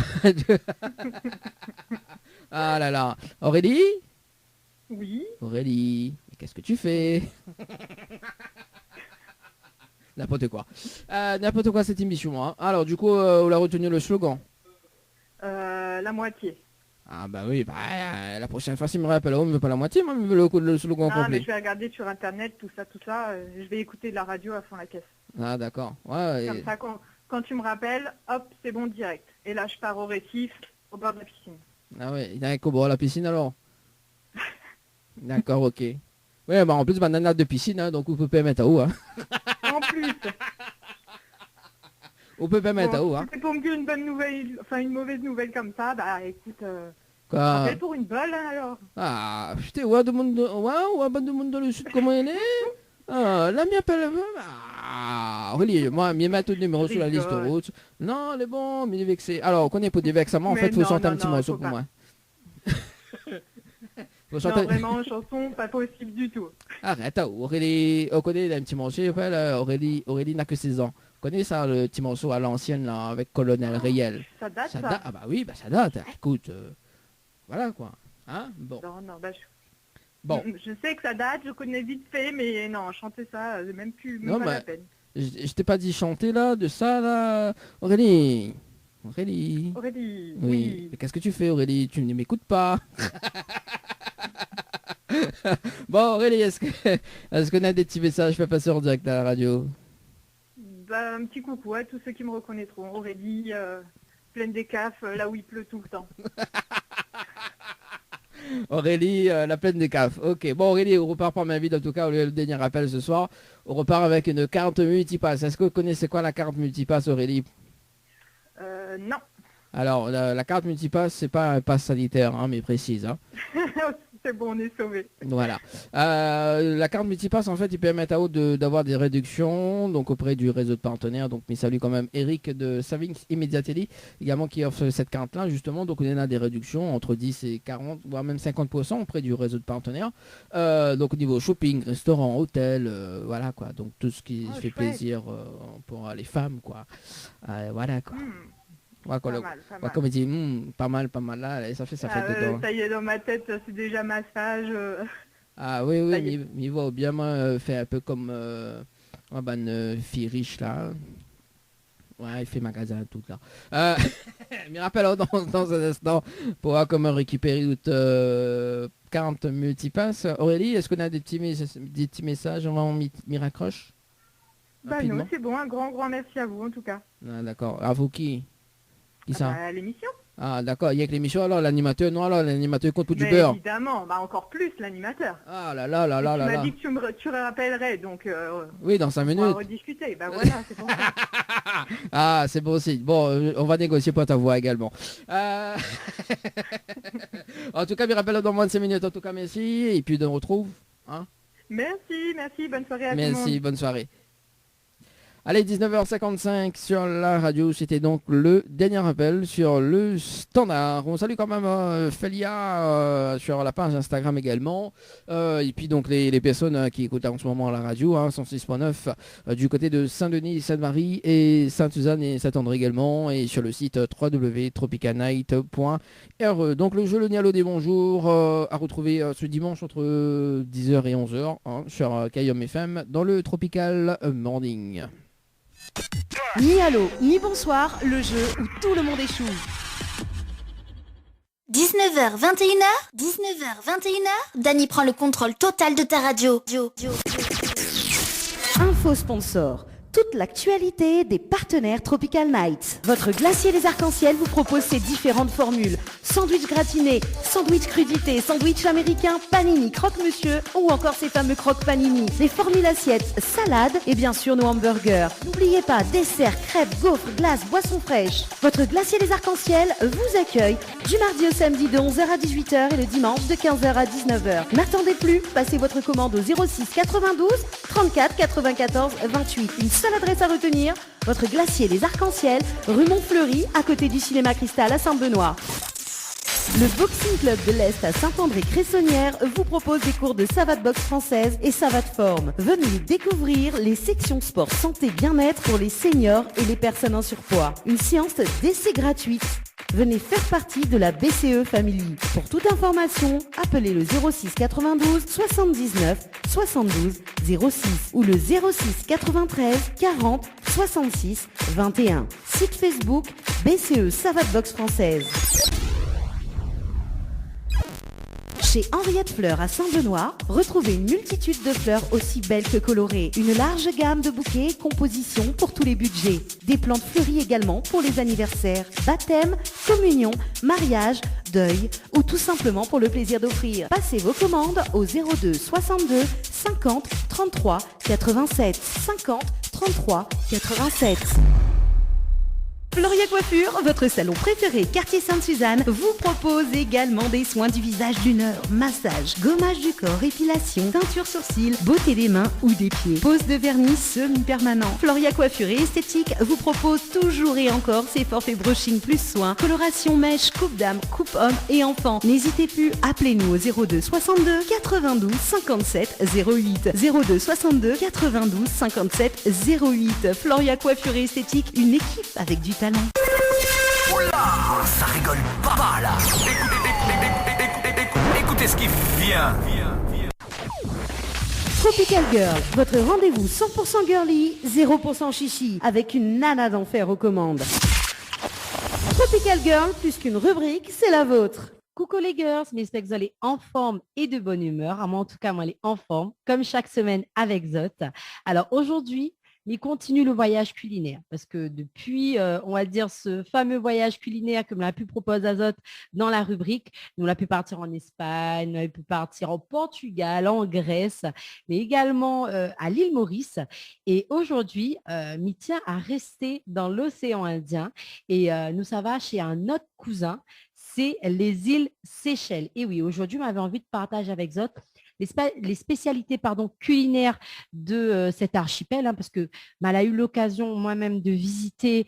ah là là, Aurélie? Oui. Aurélie, qu'est-ce que tu fais? N'importe quoi cette émission, hein. Alors du coup, on a retenu le slogan. La moitié. Ah bah oui, la prochaine fois, s'il me rappelle, on ne veut pas la moitié, mais on veut le slogan complet. Mais je vais regarder sur internet, tout ça, je vais écouter de la radio à fond la caisse. Ah d'accord. Ouais, comme ça, quand tu me rappelles, hop, c'est bon direct. Et là, je pars au récif, au bord de la piscine. Ah ouais, il y a un au bord de la piscine alors. D'accord, ok. Oui, en plus, banane de piscine, hein, donc on peut pas mettre à eau, hein. En plus. On peut pas mettre à eau, hein. C'est pour me dire une bonne nouvelle, une mauvaise nouvelle comme ça, bah écoute, quoi? appelle pour une balle, hein, alors. Ah, putain, ouais, de monde dans le sud, comment elle est? Ah, là, m'appelle. Ah, Aurélie, moi, m'y mettre le numéro sur la liste rouge. Non, elle est bon, m'y vexé. Alors, on connaît pour des vexaments, en fait, il faut sortir un petit morceau pour moi. Non, vraiment, chanson, pas possible du tout. Arrête, Aurélie, on connaît un petit morceau, Aurélie n'a que 16 ans. On connaît ça, le petit morceau à l'ancienne, là, avec Colonel Riel. Ça date, ça. Ah bah oui, ça date. Écoute, voilà, quoi. Hein, bon. Non, bon. Je sais que ça date, je connais vite fait, mais non, chanter ça, c'est même pas la peine. Je t'ai pas dit chanter, là, de ça, là, Aurélie. Oui. Mais qu'est-ce que tu fais, Aurélie? Tu ne m'écoutes pas. Bon, Aurélie, est-ce qu'on a des petits messages? Je peux passer en direct à la radio. Un petit coucou à tous ceux qui me reconnaîtront. Aurélie, pleine des cafes, là où il pleut tout le temps. Aurélie, la plaine des cafes. Ok, bon Aurélie, on repart par ma vie, en tout cas, le dernier appel ce soir. On repart avec une carte multipass. Est-ce que vous connaissez quoi la carte multipass, Aurélie? Non. Alors, la carte multipass, c'est pas un pass sanitaire, hein, mais précise. Hein. C'est bon, on est sauvé. Voilà. La carte multipass, en fait, il permet à haute d'avoir des réductions donc auprès du réseau de partenaires. Donc, mes saluts quand même Eric de Savings Immediately, également qui offre cette carte-là, justement. Donc, on a des réductions entre 10 et 40, voire même 50% auprès du réseau de partenaires. Donc, au niveau shopping, restaurant, hôtel, voilà, quoi. Donc, tout ce qui fait plaisir pour les femmes, quoi. Voilà, quoi. Ouais, pas mal. Comme il dit, pas mal là, et ça fait dedans. Ça y est, dans ma tête, c'est déjà massage. Ah oui, mais il va bien faire un peu comme une fille riche là. Ouais, il fait magasin tout là. Me rappelle dans un instant pour voir comment récupérer 40 multipass. Aurélie, est-ce qu'on a des petits messages? On m'y raccroche? Non, c'est bon, un grand merci à vous en tout cas. Ah, d'accord. À vous qui ça? L'émission. Ah d'accord, il y a que l'émission, alors l'animateur, non, alors l'animateur compte pour du beurre. Évidemment, encore plus l'animateur. Ah là. Tu m'as dit que tu me rappellerais, donc oui, dans 5 minutes. On va rediscuter, voilà, c'est bon. Ah, c'est bon aussi. Bon, on va négocier pour ta voix également. En tout cas, je rappelle dans moins de 5 minutes, en tout cas, merci, et puis on retrouve. Hein. Merci, bonne soirée à tout le monde. Merci, bonne soirée. Allez, 19h55 sur la radio, c'était donc le dernier appel sur le standard. On salue quand même Félia sur la page Instagram également. Et puis donc les personnes qui écoutent en ce moment à la radio, 106.9 du côté de Saint-Denis, Sainte-Marie et Sainte-Suzanne et Saint-André également. Et sur le site www.tropicanight.re. Donc le jeu Le Nialo des bonjours à retrouver ce dimanche entre 10h et 11h sur Kayom FM dans le Tropical Morning. Ni allô, ni bonsoir, le jeu où tout le monde échoue. 19h, 21h, Dany prend le contrôle total de ta radio. Info sponsor. Toute l'actualité des partenaires Tropical Night. Votre glacier des arcs-en-ciel vous propose ses différentes formules. Sandwich gratiné, sandwich crudité, sandwich américain, panini, croque-monsieur ou encore ces fameux croque-panini. Les formules assiettes, salades et bien sûr nos hamburgers. N'oubliez pas, dessert, crêpes, gaufres, glaces, boissons fraîches. Votre glacier des arcs-en-ciel vous accueille du mardi au samedi de 11h à 18h et le dimanche de 15h à 19h. N'attendez plus, passez votre commande au 06 92 34 94 28. Une seule adresse à retenir, votre glacier des arcs-en-ciel, rue Montfleury, à côté du cinéma Cristal à Saint-Benoît. Le Boxing Club de l'Est à Saint-André-Cressonnière vous propose des cours de savate boxe française et savate forme. Venez découvrir les sections sport santé bien-être pour les seniors et les personnes en surpoids. Une séance d'essai gratuite. Venez faire partie de la BCE Family. Pour toute information, appelez le 06 92 79 72 06 ou le 06 93 40 66 21. Site Facebook BCE Savate Boxe Française. Chez Henriette Fleurs à Saint-Benoît, retrouvez une multitude de fleurs aussi belles que colorées. Une large gamme de bouquets et compositions pour tous les budgets. Des plantes fleuries également pour les anniversaires, baptêmes, communions, mariages, deuil ou tout simplement pour le plaisir d'offrir. Passez vos commandes au 02 62 50 33 87 50 33 87. Floria Coiffure, votre salon préféré quartier Sainte-Suzanne, vous propose également des soins du visage d'une heure, massage, gommage du corps, épilation, teinture sourcils, beauté des mains ou des pieds, pose de vernis semi-permanent. Floria Coiffure et Esthétique vous propose toujours et encore ses forfaits brushing plus soins, coloration mèche, coupe dame, coupe homme et enfant. N'hésitez plus, appelez-nous au 02 62 92 57 08. 02 62 92 57 08. Floria Coiffure et Esthétique, une équipe avec du talent. Oula, ça rigole pas là. Écoutez ce qui vient. Tropical Girl, votre rendez-vous 100% girly, 0% chichi, avec une nana d'enfer aux commandes. Tropical Girl, plus qu'une rubrique, c'est la vôtre. Coucou les girls, j'espère que vous allez en forme et de bonne humeur. Moi, en tout cas, moi, elle est en forme, comme chaque semaine avec Zot. Alors aujourd'hui, il continue le voyage culinaire parce que depuis, on va dire, ce fameux voyage culinaire que me l'a pu proposer Azot dans la rubrique, nous l'a pu partir en Espagne, nous l'a pu partir en Portugal, en Grèce, mais également à l'île Maurice. Et aujourd'hui, m'y tient à rester dans l'océan Indien et nous, ça va chez un autre cousin, c'est les îles Seychelles. Et oui, aujourd'hui, on avait envie de partager avec Zot les spécialités culinaires de cet archipel, parce que elle a eu l'occasion moi-même de visiter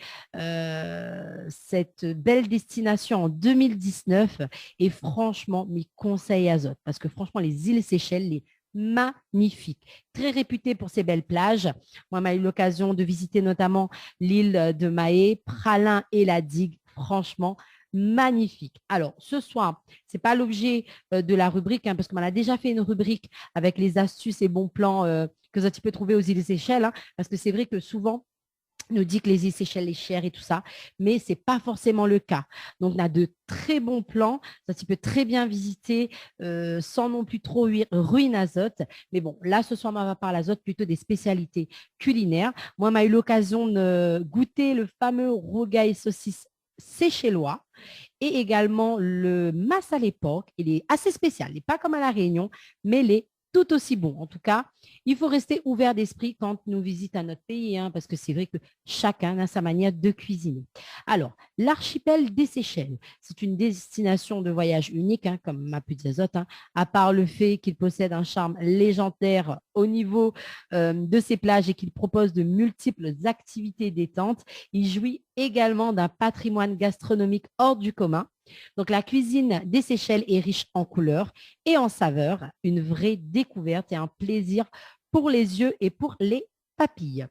cette belle destination en 2019 et franchement, mes conseils à Zot, parce que franchement, les îles Seychelles, les magnifiques, très réputées pour ses belles plages. Moi, j'ai eu l'occasion de visiter notamment l'île de Mahé, Pralin et la Digue, franchement, magnifique. Alors, ce soir, ce n'est pas l'objet de la rubrique, parce qu'on a déjà fait une rubrique avec les astuces et bons plans que tu peux trouver aux îles Seychelles, parce que c'est vrai que souvent, on nous dit que les îles Seychelles sont chères et tout ça, mais ce n'est pas forcément le cas. Donc, on a de très bons plans, ça tu peux très bien visiter sans non plus trop ruiner Azot. Mais bon, là, ce soir, on va parler Azot plutôt des spécialités culinaires. Moi, on a eu l'occasion de goûter le fameux rogaille saucisse séchellois et également le massalé pork. Il est assez spécial, il n'est pas comme à La Réunion, mais il est tout aussi bon. En tout cas, il faut rester ouvert d'esprit quand nous visitons notre pays, parce que c'est vrai que chacun a sa manière de cuisiner. Alors, l'archipel des Seychelles, c'est une destination de voyage unique, comme m'a pu dire Azot, à part le fait qu'il possède un charme légendaire au niveau de ses plages et qu'il propose de multiples activités détente. Il jouit également d'un patrimoine gastronomique hors du commun. Donc, la cuisine des Seychelles est riche en couleurs et en saveurs, une vraie découverte et un plaisir pour les yeux et pour les papilles.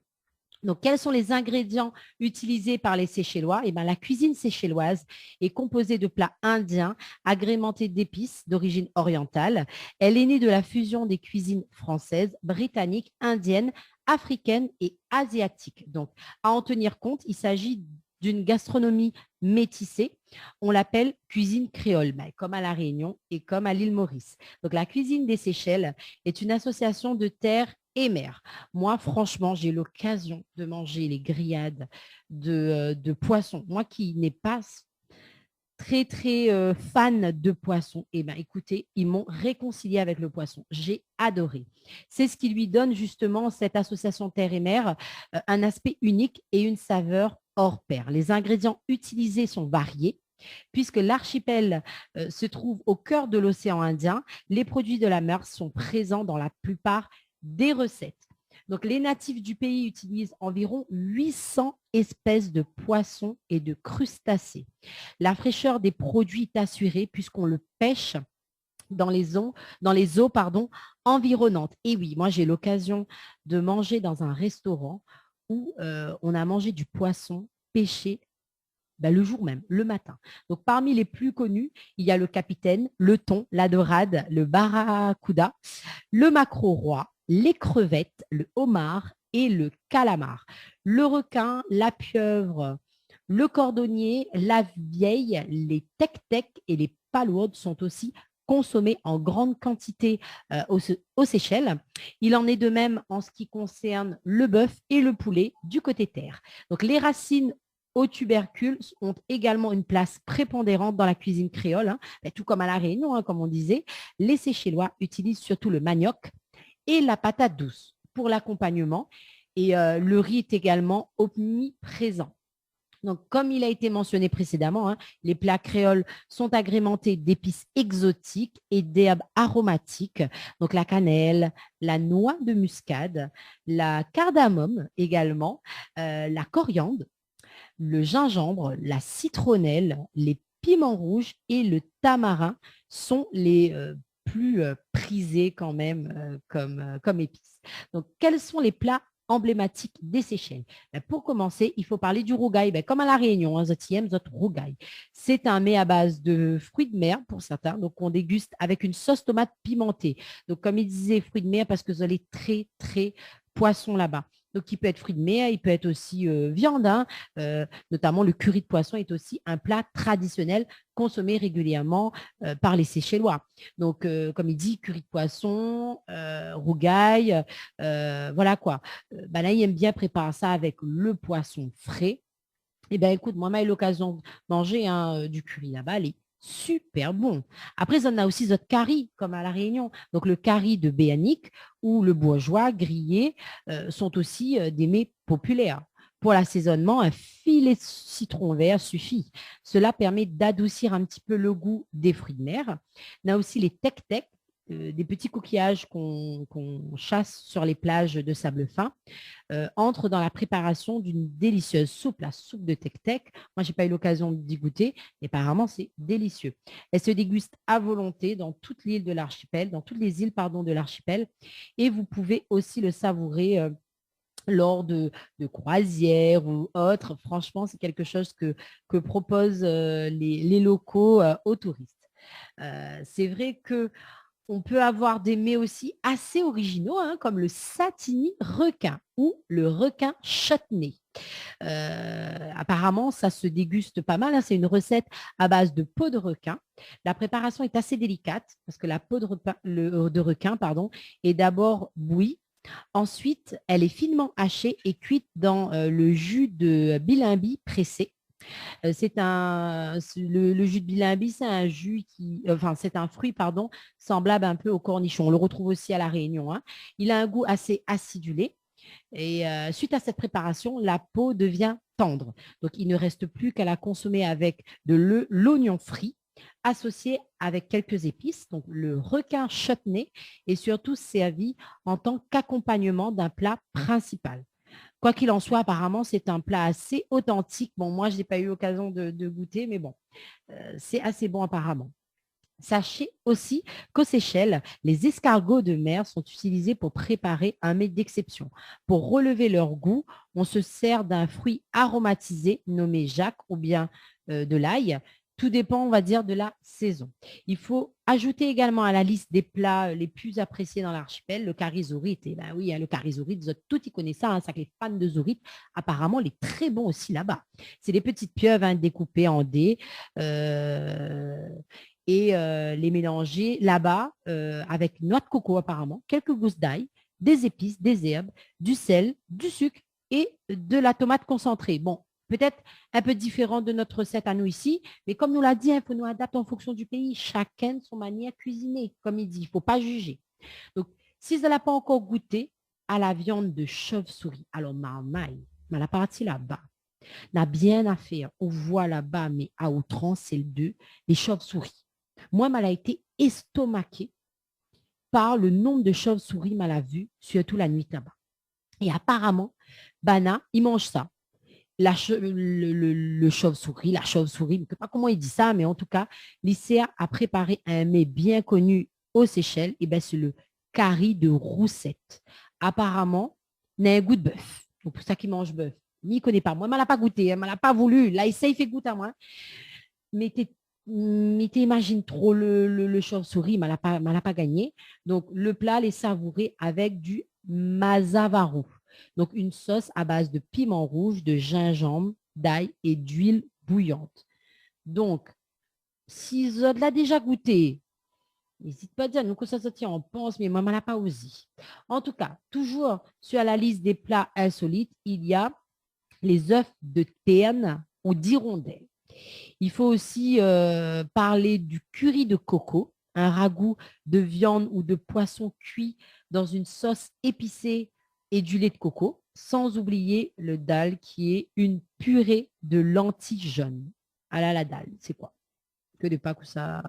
Donc, quels sont les ingrédients utilisés par les Seychellois ? La cuisine seychelloise est composée de plats indiens agrémentés d'épices d'origine orientale. Elle est née de la fusion des cuisines françaises, britanniques, indiennes, africaines et asiatiques. Donc, à en tenir compte, il s'agit d'une gastronomie métissée. On l'appelle cuisine créole, comme à La Réunion et comme à l'île Maurice. Donc, la cuisine des Seychelles est une association de terre et mer. Moi, franchement, j'ai l'occasion de manger les grillades de poissons. Moi qui n'ai pas très, très fan de poissons, écoutez, ils m'ont réconcilié avec le poisson. J'ai adoré. C'est ce qui lui donne justement, cette association terre et mer, un aspect unique et une saveur hors pair. Les ingrédients utilisés sont variés. Puisque l'archipel se trouve au cœur de l'océan Indien, les produits de la mer sont présents dans la plupart des recettes. Donc, les natifs du pays utilisent environ 800 espèces de poissons et de crustacés. La fraîcheur des produits est assurée puisqu'on le pêche dans les eaux environnantes. Et oui, moi, j'ai l'occasion de manger dans un restaurant où on a mangé du poisson pêché le jour même, le matin. Donc, parmi les plus connus, il y a le capitaine, le thon, la dorade, le barracuda, le maquereau roi, les crevettes, le homard et le calamar. Le requin, la pieuvre, le cordonnier, la vieille, les tec-tec et les palourdes sont aussi consommés en grande quantité aux Seychelles. Il en est de même en ce qui concerne le bœuf et le poulet du côté terre. Donc, les racines aux tubercules ont également une place prépondérante dans la cuisine créole, tout comme à La Réunion, comme on disait. Les Seychellois utilisent surtout le manioc et la patate douce pour l'accompagnement. Et le riz est également omniprésent. Donc, comme il a été mentionné précédemment, hein, les plats créoles sont agrémentés d'épices exotiques et d'herbes aromatiques. Donc, la cannelle, la noix de muscade, la cardamome également, la coriandre, le gingembre, la citronnelle, les piments rouges et le tamarin sont les plus prisés quand même comme épices. Donc, quels sont les plats emblématiques des Seychelles? Pour commencer, il faut parler du rougail. Comme à La Réunion, hein, rougail. C'est un mets à base de fruits de mer pour certains, donc on déguste avec une sauce tomate pimentée. Donc, comme il disait, fruits de mer parce que vous allez très, très poisson là-bas. Donc, il peut être fruits de mer, il peut être aussi viande, hein, notamment le curry de poisson est aussi un plat traditionnel consommé régulièrement par les Seychellois. Donc, comme il dit, curry de poisson, rougail, voilà quoi. Là, il aime bien préparer ça avec le poisson frais. Eh bien, écoute, moi, j'ai eu l'occasion de manger du curry là-bas, elle est super bon. Après, on a aussi notre curry, comme à La Réunion. Donc, le curry de Béanique ou le bourgeois grillé sont aussi des mets populaires. Pour l'assaisonnement, un filet de citron vert suffit. Cela permet d'adoucir un petit peu le goût des fruits de mer. On a aussi les tek-tek, des petits coquillages qu'on chasse sur les plages de sable fin, entrent dans la préparation d'une délicieuse soupe, la soupe de tek-tek. Moi, je n'ai pas eu l'occasion d'y goûter, mais apparemment, c'est délicieux. Elle se déguste à volonté dans toute l'île de l'archipel, dans toutes les îles, pardon, de l'archipel, et vous pouvez aussi le savourer lors de croisières ou autres. Franchement, c'est quelque chose que proposent les locaux aux touristes. C'est vrai que on peut avoir des mets aussi assez originaux, hein, comme le satini requin ou le requin chutney. Apparemment, ça se déguste pas mal, hein. C'est une recette à base de peau de requin. La préparation est assez délicate parce que la peau de requin est d'abord bouillie. Ensuite, elle est finement hachée et cuite dans le jus de bilimbi pressé. Le jus de bilimbi, c'est un c'est un fruit, semblable un peu au cornichon. On le retrouve aussi à La Réunion, hein. Il a un goût assez acidulé. Et suite à cette préparation, la peau devient tendre. Donc, il ne reste plus qu'à la consommer avec de l'oignon frit, associé avec quelques épices. Donc, le requin chutney est surtout servi en tant qu'accompagnement d'un plat principal. Quoi qu'il en soit, apparemment, c'est un plat assez authentique. Bon, moi, je n'ai pas eu l'occasion de goûter, mais bon, c'est assez bon apparemment. Sachez aussi qu'aux Seychelles, les escargots de mer sont utilisés pour préparer un mets d'exception. Pour relever leur goût, on se sert d'un fruit aromatisé nommé Jacques ou bien de l'ail. Tout dépend, on va dire, de la saison. Il faut ajouter également à la liste des plats les plus appréciés dans l'archipel le curry zourite. Et ben oui, hein, le curry zourite, vous êtes tous y connaissez ça, hein, ça que les fans de zourite, apparemment, il est très bon aussi là-bas. C'est des petites pieuvres, hein, découpées en dés et les mélanger là-bas avec une noix de coco apparemment, quelques gousses d'ail, des épices, des herbes, du sel, du sucre et de la tomate concentrée. Bon, peut-être un peu différent de notre recette à nous ici, mais comme nous l'a dit, il faut nous adapter en fonction du pays, chacun son manière de cuisiner, comme il dit, il ne faut pas juger. Donc, si vous n'avez pas encore goûté à la viande de chauve-souris, alors marmaille, la partie là-bas, n'a bien à faire. On voit là-bas, mais à outrance, c'est les chauves-souris. Moi, elle a été estomaquée par le nombre de chauves-souris mal a vu, surtout la nuit là-bas. Et apparemment, Bana, il mange ça. Le chauve-souris, la chauve-souris, je ne sais pas comment il dit ça, mais en tout cas, l'ICA a préparé un mets bien connu aux Seychelles, et bien c'est le curry de roussette. Apparemment, il a un goût de bœuf. Donc pour ça qu'il mange bœuf. Il ne connaît pas. Moi, il ne m'a pas goûté, il ne m'a pas voulu. Là, il fait goûter à moi. Mais t'imagines trop le chauve-souris, il ne m'a pas gagné. Donc, le plat, les savourer avec du mazavaru. Donc, une sauce à base de piment rouge, de gingembre, d'ail et d'huile bouillante. Donc, si vous l'avez déjà goûté, n'hésite pas à dire, nous, que ça tient, on pense, mais moi, je n'ai pas osé. En tout cas, toujours sur la liste des plats insolites, il y a les œufs de terne ou d'hirondelle. Il faut aussi parler du curry de coco, un ragoût de viande ou de poisson cuit dans une sauce épicée et du lait de coco. sans oublier le dal qui est une purée de lentilles jaunes. Ah là, la dalle, c'est quoi? Que de pas que ça,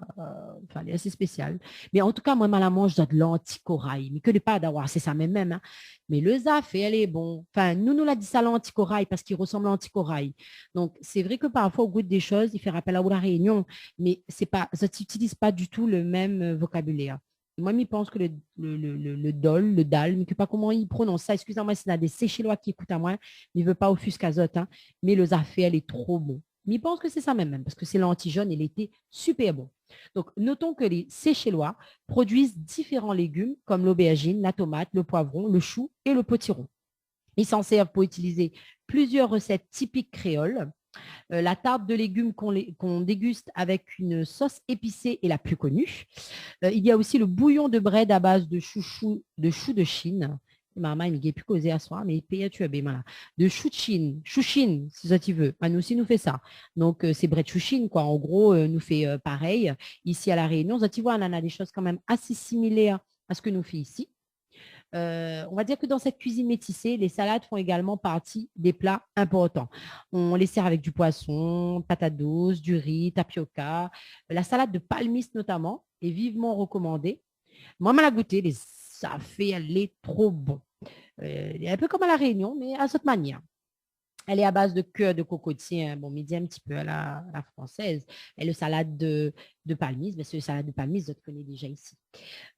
enfin, c'est spécial. Mais en tout cas, moi, la mange de l'anticorail. Mais que de pas d'avoir, c'est ça même. Hein. Mais le zaf, elle est bon. Enfin, nous l'a dit ça l'anticorail parce qu'il ressemble à l'anticorail. Donc, c'est vrai que parfois, au goût des choses, il fait rappel à la Réunion. Mais c'est pas, ça n'utilise pas du tout le même vocabulaire. Moi, je pense que le dol, le dal, mais je ne sais pas comment il prononce ça. Excusez-moi s'il y a des Séchellois qui écoutent à moi. Il ne veut pas offusquer azote. Hein, mais le zafé, elle est trop bon. Mais je pense que c'est ça même, parce que c'est l'anti-jaune, il était super bon. Donc, notons que les Séchellois produisent différents légumes comme l'aubergine, la tomate, le poivron, le chou et le potiron. Ils s'en servent pour utiliser plusieurs recettes typiques créoles. La tarte de légumes qu'on déguste avec une sauce épicée est la plus connue. Il y a aussi le bouillon de bread à base de chou de Chine. Maman, il n'a plus causé à soi, mais il tu as bien de chouchine, si ça tu veux. Nous aussi, nous fait ça. Donc, c'est bread chouchine, quoi. En gros, nous fait pareil. Ici, à La Réunion, tu vois, on a des choses quand même assez similaires à ce que nous fait ici. On va dire que dans cette cuisine métissée, les salades font également partie des plats importants. On les sert avec du poisson, patates douces, du riz, tapioca. La salade de palmis notamment est vivement recommandée. Moi, je l'ai goûté, ça fait, elle est trop bon. Elle est un peu comme à La Réunion, mais à cette manière. Elle est à base de cœur de cocotier, hein, bon, midi un petit peu à la française. Et le salade de palmise, mais c'est le salade de palmise, je connais déjà ici.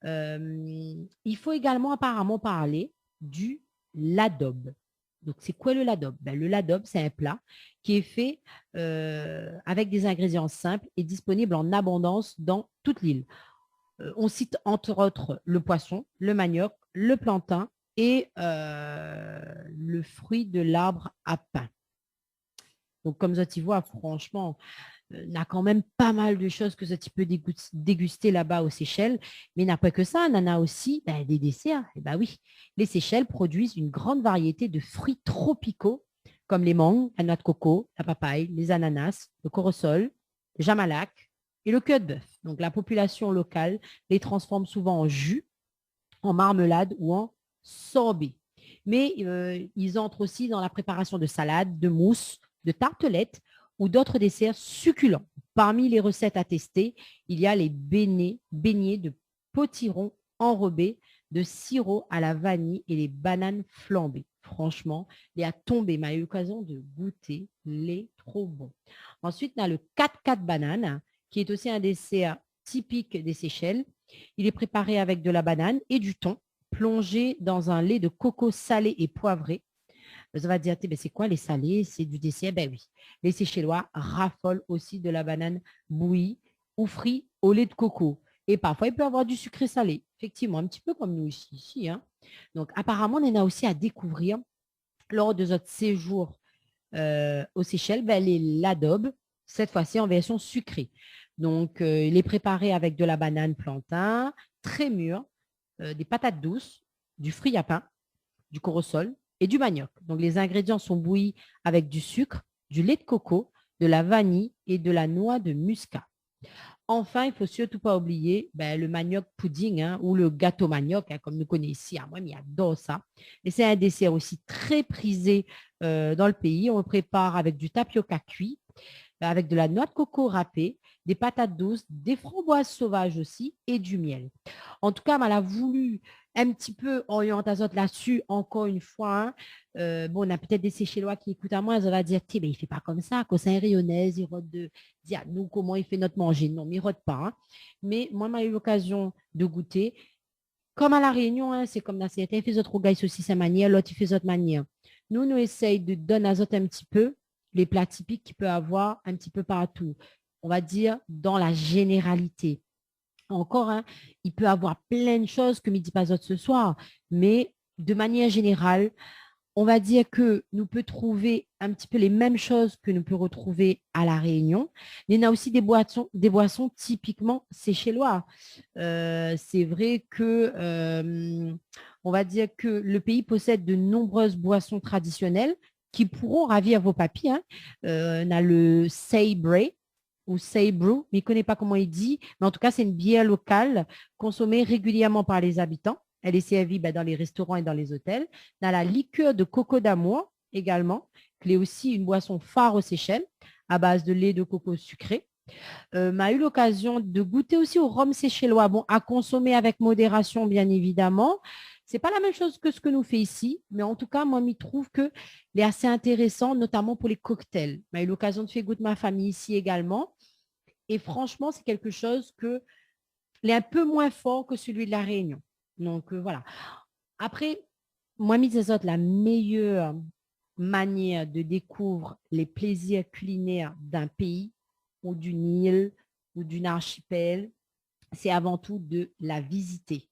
Il faut également apparemment parler du ladobe. Donc, c'est quoi le ladobe? Le ladobe, c'est un plat qui est fait avec des ingrédients simples et disponible en abondance dans toute l'île. On cite entre autres le poisson, le manioc, le plantain et le fruit de l'arbre à pain. Donc, comme ça, tu vois, franchement, on a quand même pas mal de choses que ça tu peux déguster là-bas aux Seychelles. Mais il n'y a pas que ça, on en a aussi des desserts. Et oui, les Seychelles produisent une grande variété de fruits tropicaux comme les mangues, la noix de coco, la papaye, les ananas, le corosol, le jamalac et le queue de bœuf. Donc, la population locale les transforme souvent en jus, en marmelade ou en sorbet. Mais ils entrent aussi dans la préparation de salades, de mousses, de tartelettes ou d'autres desserts succulents. Parmi les recettes à tester, il y a les beignets de potiron enrobés de sirop à la vanille et les bananes flambées. Franchement, il y a tombé, m'a eu l'occasion de goûter les trop bons. Ensuite, on a le 4x4 banane, qui est aussi un dessert typique des Seychelles. Il est préparé avec de la banane et du thon, plongé dans un lait de coco salé et poivré. Ça va dire, c'est quoi les salés? C'est du dessert? Oui. Les Seychellois raffolent aussi de la banane bouillie ou frite au lait de coco. Et parfois, il peut y avoir du sucré salé. Effectivement, un petit peu comme nous ici. Hein. Donc, apparemment, on en a aussi à découvrir lors de notre séjour aux Seychelles, les ladobes, cette fois-ci en version sucrée. Donc, il est préparé avec de la banane plantain, très mûre, des patates douces, du fruit à pain, du corosol et du manioc. Donc, les ingrédients sont bouillis avec du sucre, du lait de coco, de la vanille et de la noix de muscat. Enfin, il ne faut surtout pas oublier le manioc pudding ou le gâteau manioc, comme nous connaissons ici. Moi, j'adore ça. Et c'est un dessert aussi très prisé dans le pays. On le prépare avec du tapioca cuit, avec de la noix de coco râpée, des patates douces, des framboises sauvages aussi et du miel. En tout cas, elle a voulu un petit peu orienter là-dessus, encore une fois. On a peut-être des Seychellois qui écoutent à moi, ils vont dire, il ne fait pas comme ça, quand c'est un rayonnais, il rôde de dire nous comment il fait notre manger. Non, il ne rôde pas. Hein. Mais moi, j'ai eu l'occasion de goûter. Comme à La Réunion, c'est comme dans certains, il fait autre gaille aussi sa manière, l'autre, il fait autre manière. Nous essayons de donner à autres un petit peu les plats typiques qu'il peut avoir un petit peu partout. On va dire dans la généralité. Encore, il peut avoir plein de choses que Midi Pazote ce soir, mais de manière générale, on va dire que nous peut trouver un petit peu les mêmes choses que nous peut retrouver à La Réunion. Mais il y a aussi des boissons typiquement séchellois. C'est vrai que, on va dire que le pays possède de nombreuses boissons traditionnelles qui pourront ravir vos papilles. On a le Say-Bray ou Say-Brew, mais je ne connais pas comment il dit. Mais en tout cas, c'est une bière locale consommée régulièrement par les habitants. Elle est servie dans les restaurants et dans les hôtels. On a la liqueur de coco d'amour également, qui est aussi une boisson phare aux Seychelles, à base de lait de coco sucré. M'a eu l'occasion de goûter aussi au rhum séchellois, bon, à consommer avec modération, bien évidemment. C'est pas la même chose que ce que nous fait ici, mais en tout cas, moi, je trouve qu'il est assez intéressant, notamment pour les cocktails. M'a eu l'occasion de faire goûter ma famille ici également. Et franchement, c'est quelque chose que est un peu moins fort que celui de la Réunion. Donc, voilà. Après, moi, la meilleure manière de découvrir les plaisirs culinaires d'un pays ou d'une île ou d'une archipel, c'est avant tout de la visiter.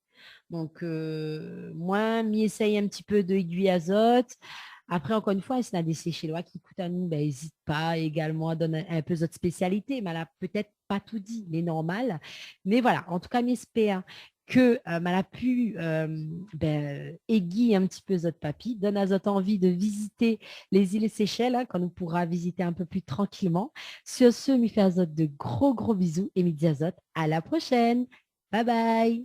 Donc, moi, m'y essaye un petit peu de aiguille azote. Après, encore une fois, si on a des Seychellois qui écoutent à nous, n'hésite pas également à donner un peu d'autres spécialités. Mais elle n'a peut-être pas tout dit, les normales. Mais voilà, en tout cas, j'espère que elle a pu aiguiller un petit peu votre papy, donne à votre envie de visiter les îles Seychelles, quand on pourra visiter un peu plus tranquillement. Sur ce, m'y fait azote de gros bisous et m'y dit azote à la prochaine. Bye bye.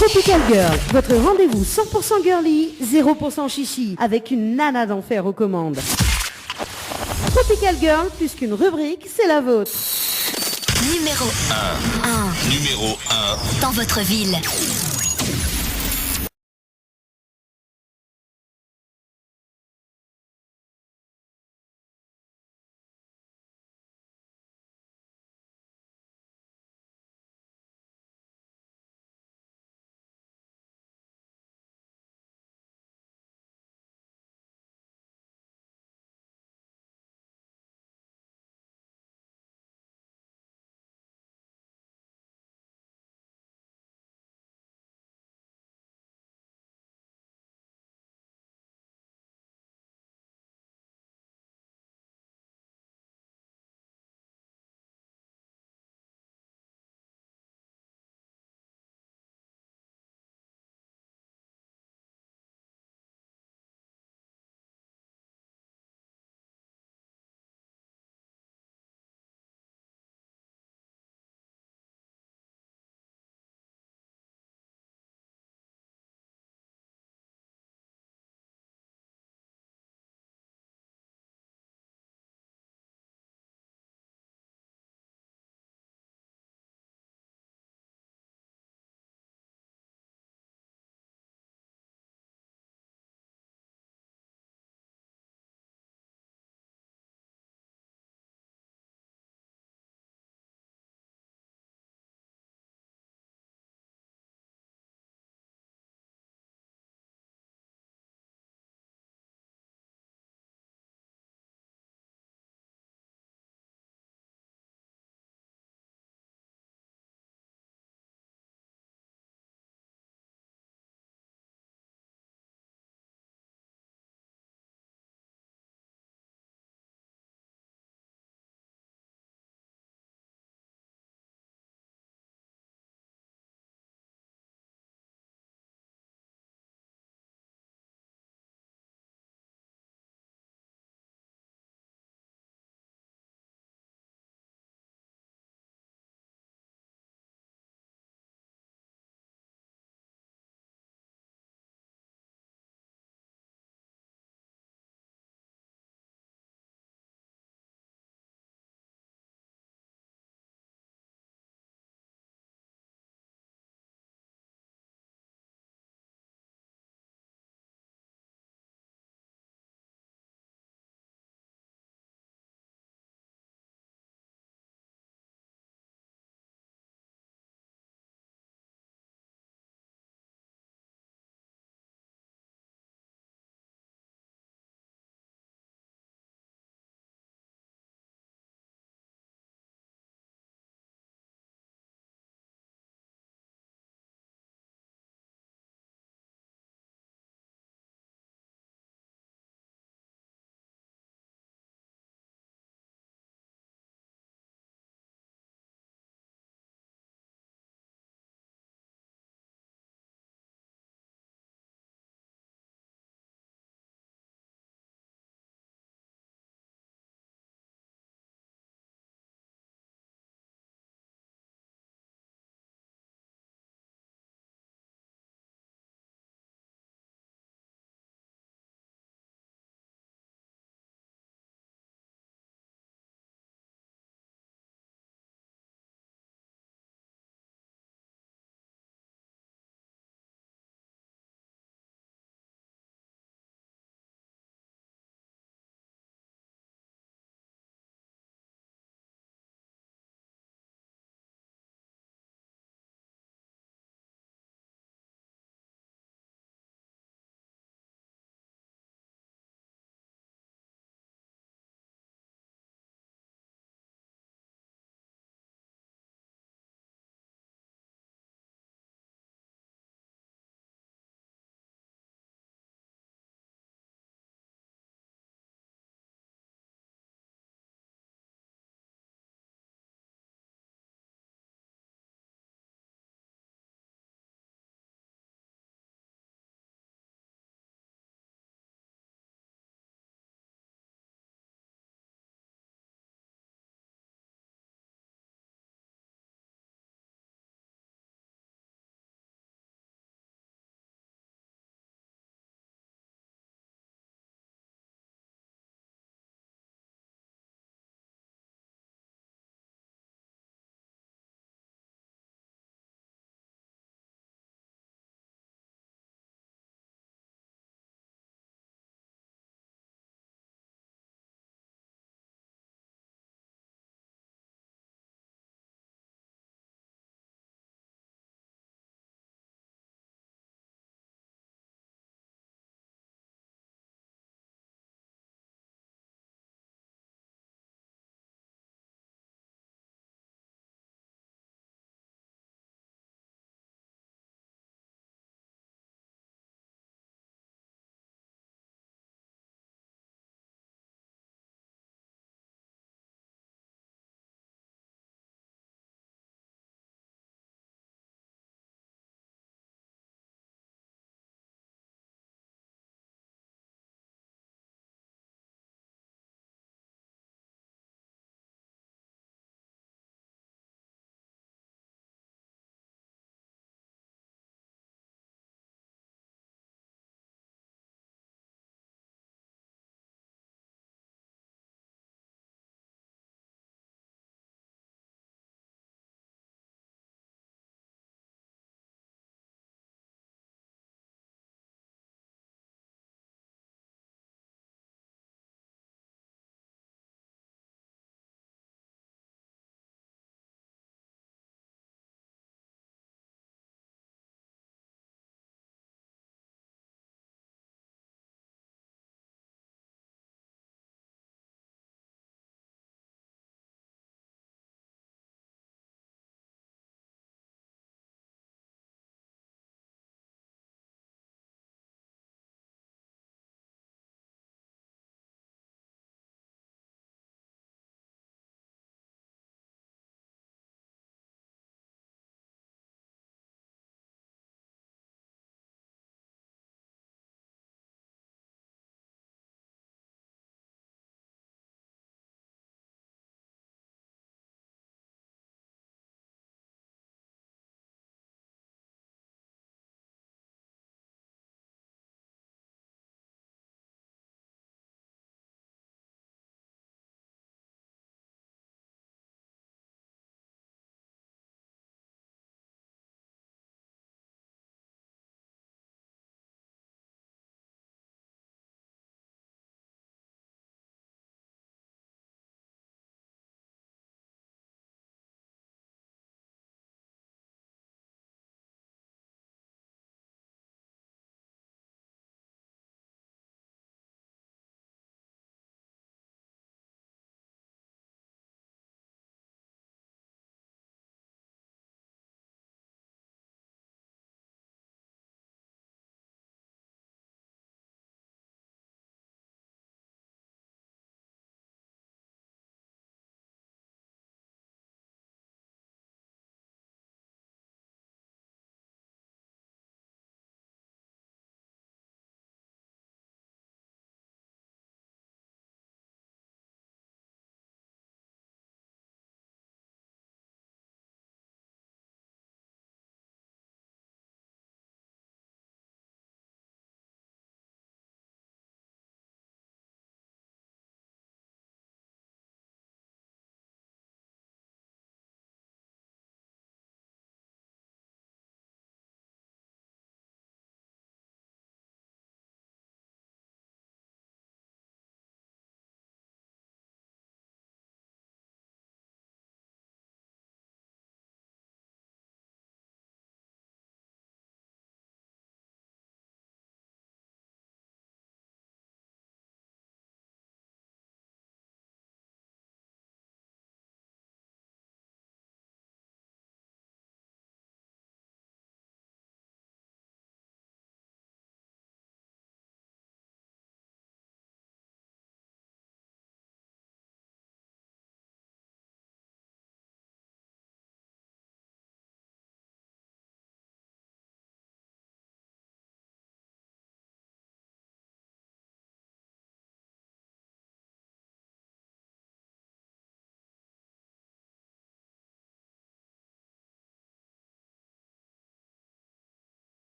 Tropical Girl, votre rendez-vous 100% girly, 0% chichi, avec une nana d'enfer aux commandes. Tropical Girl, plus qu'une rubrique, c'est la vôtre. Numéro 1 dans votre ville.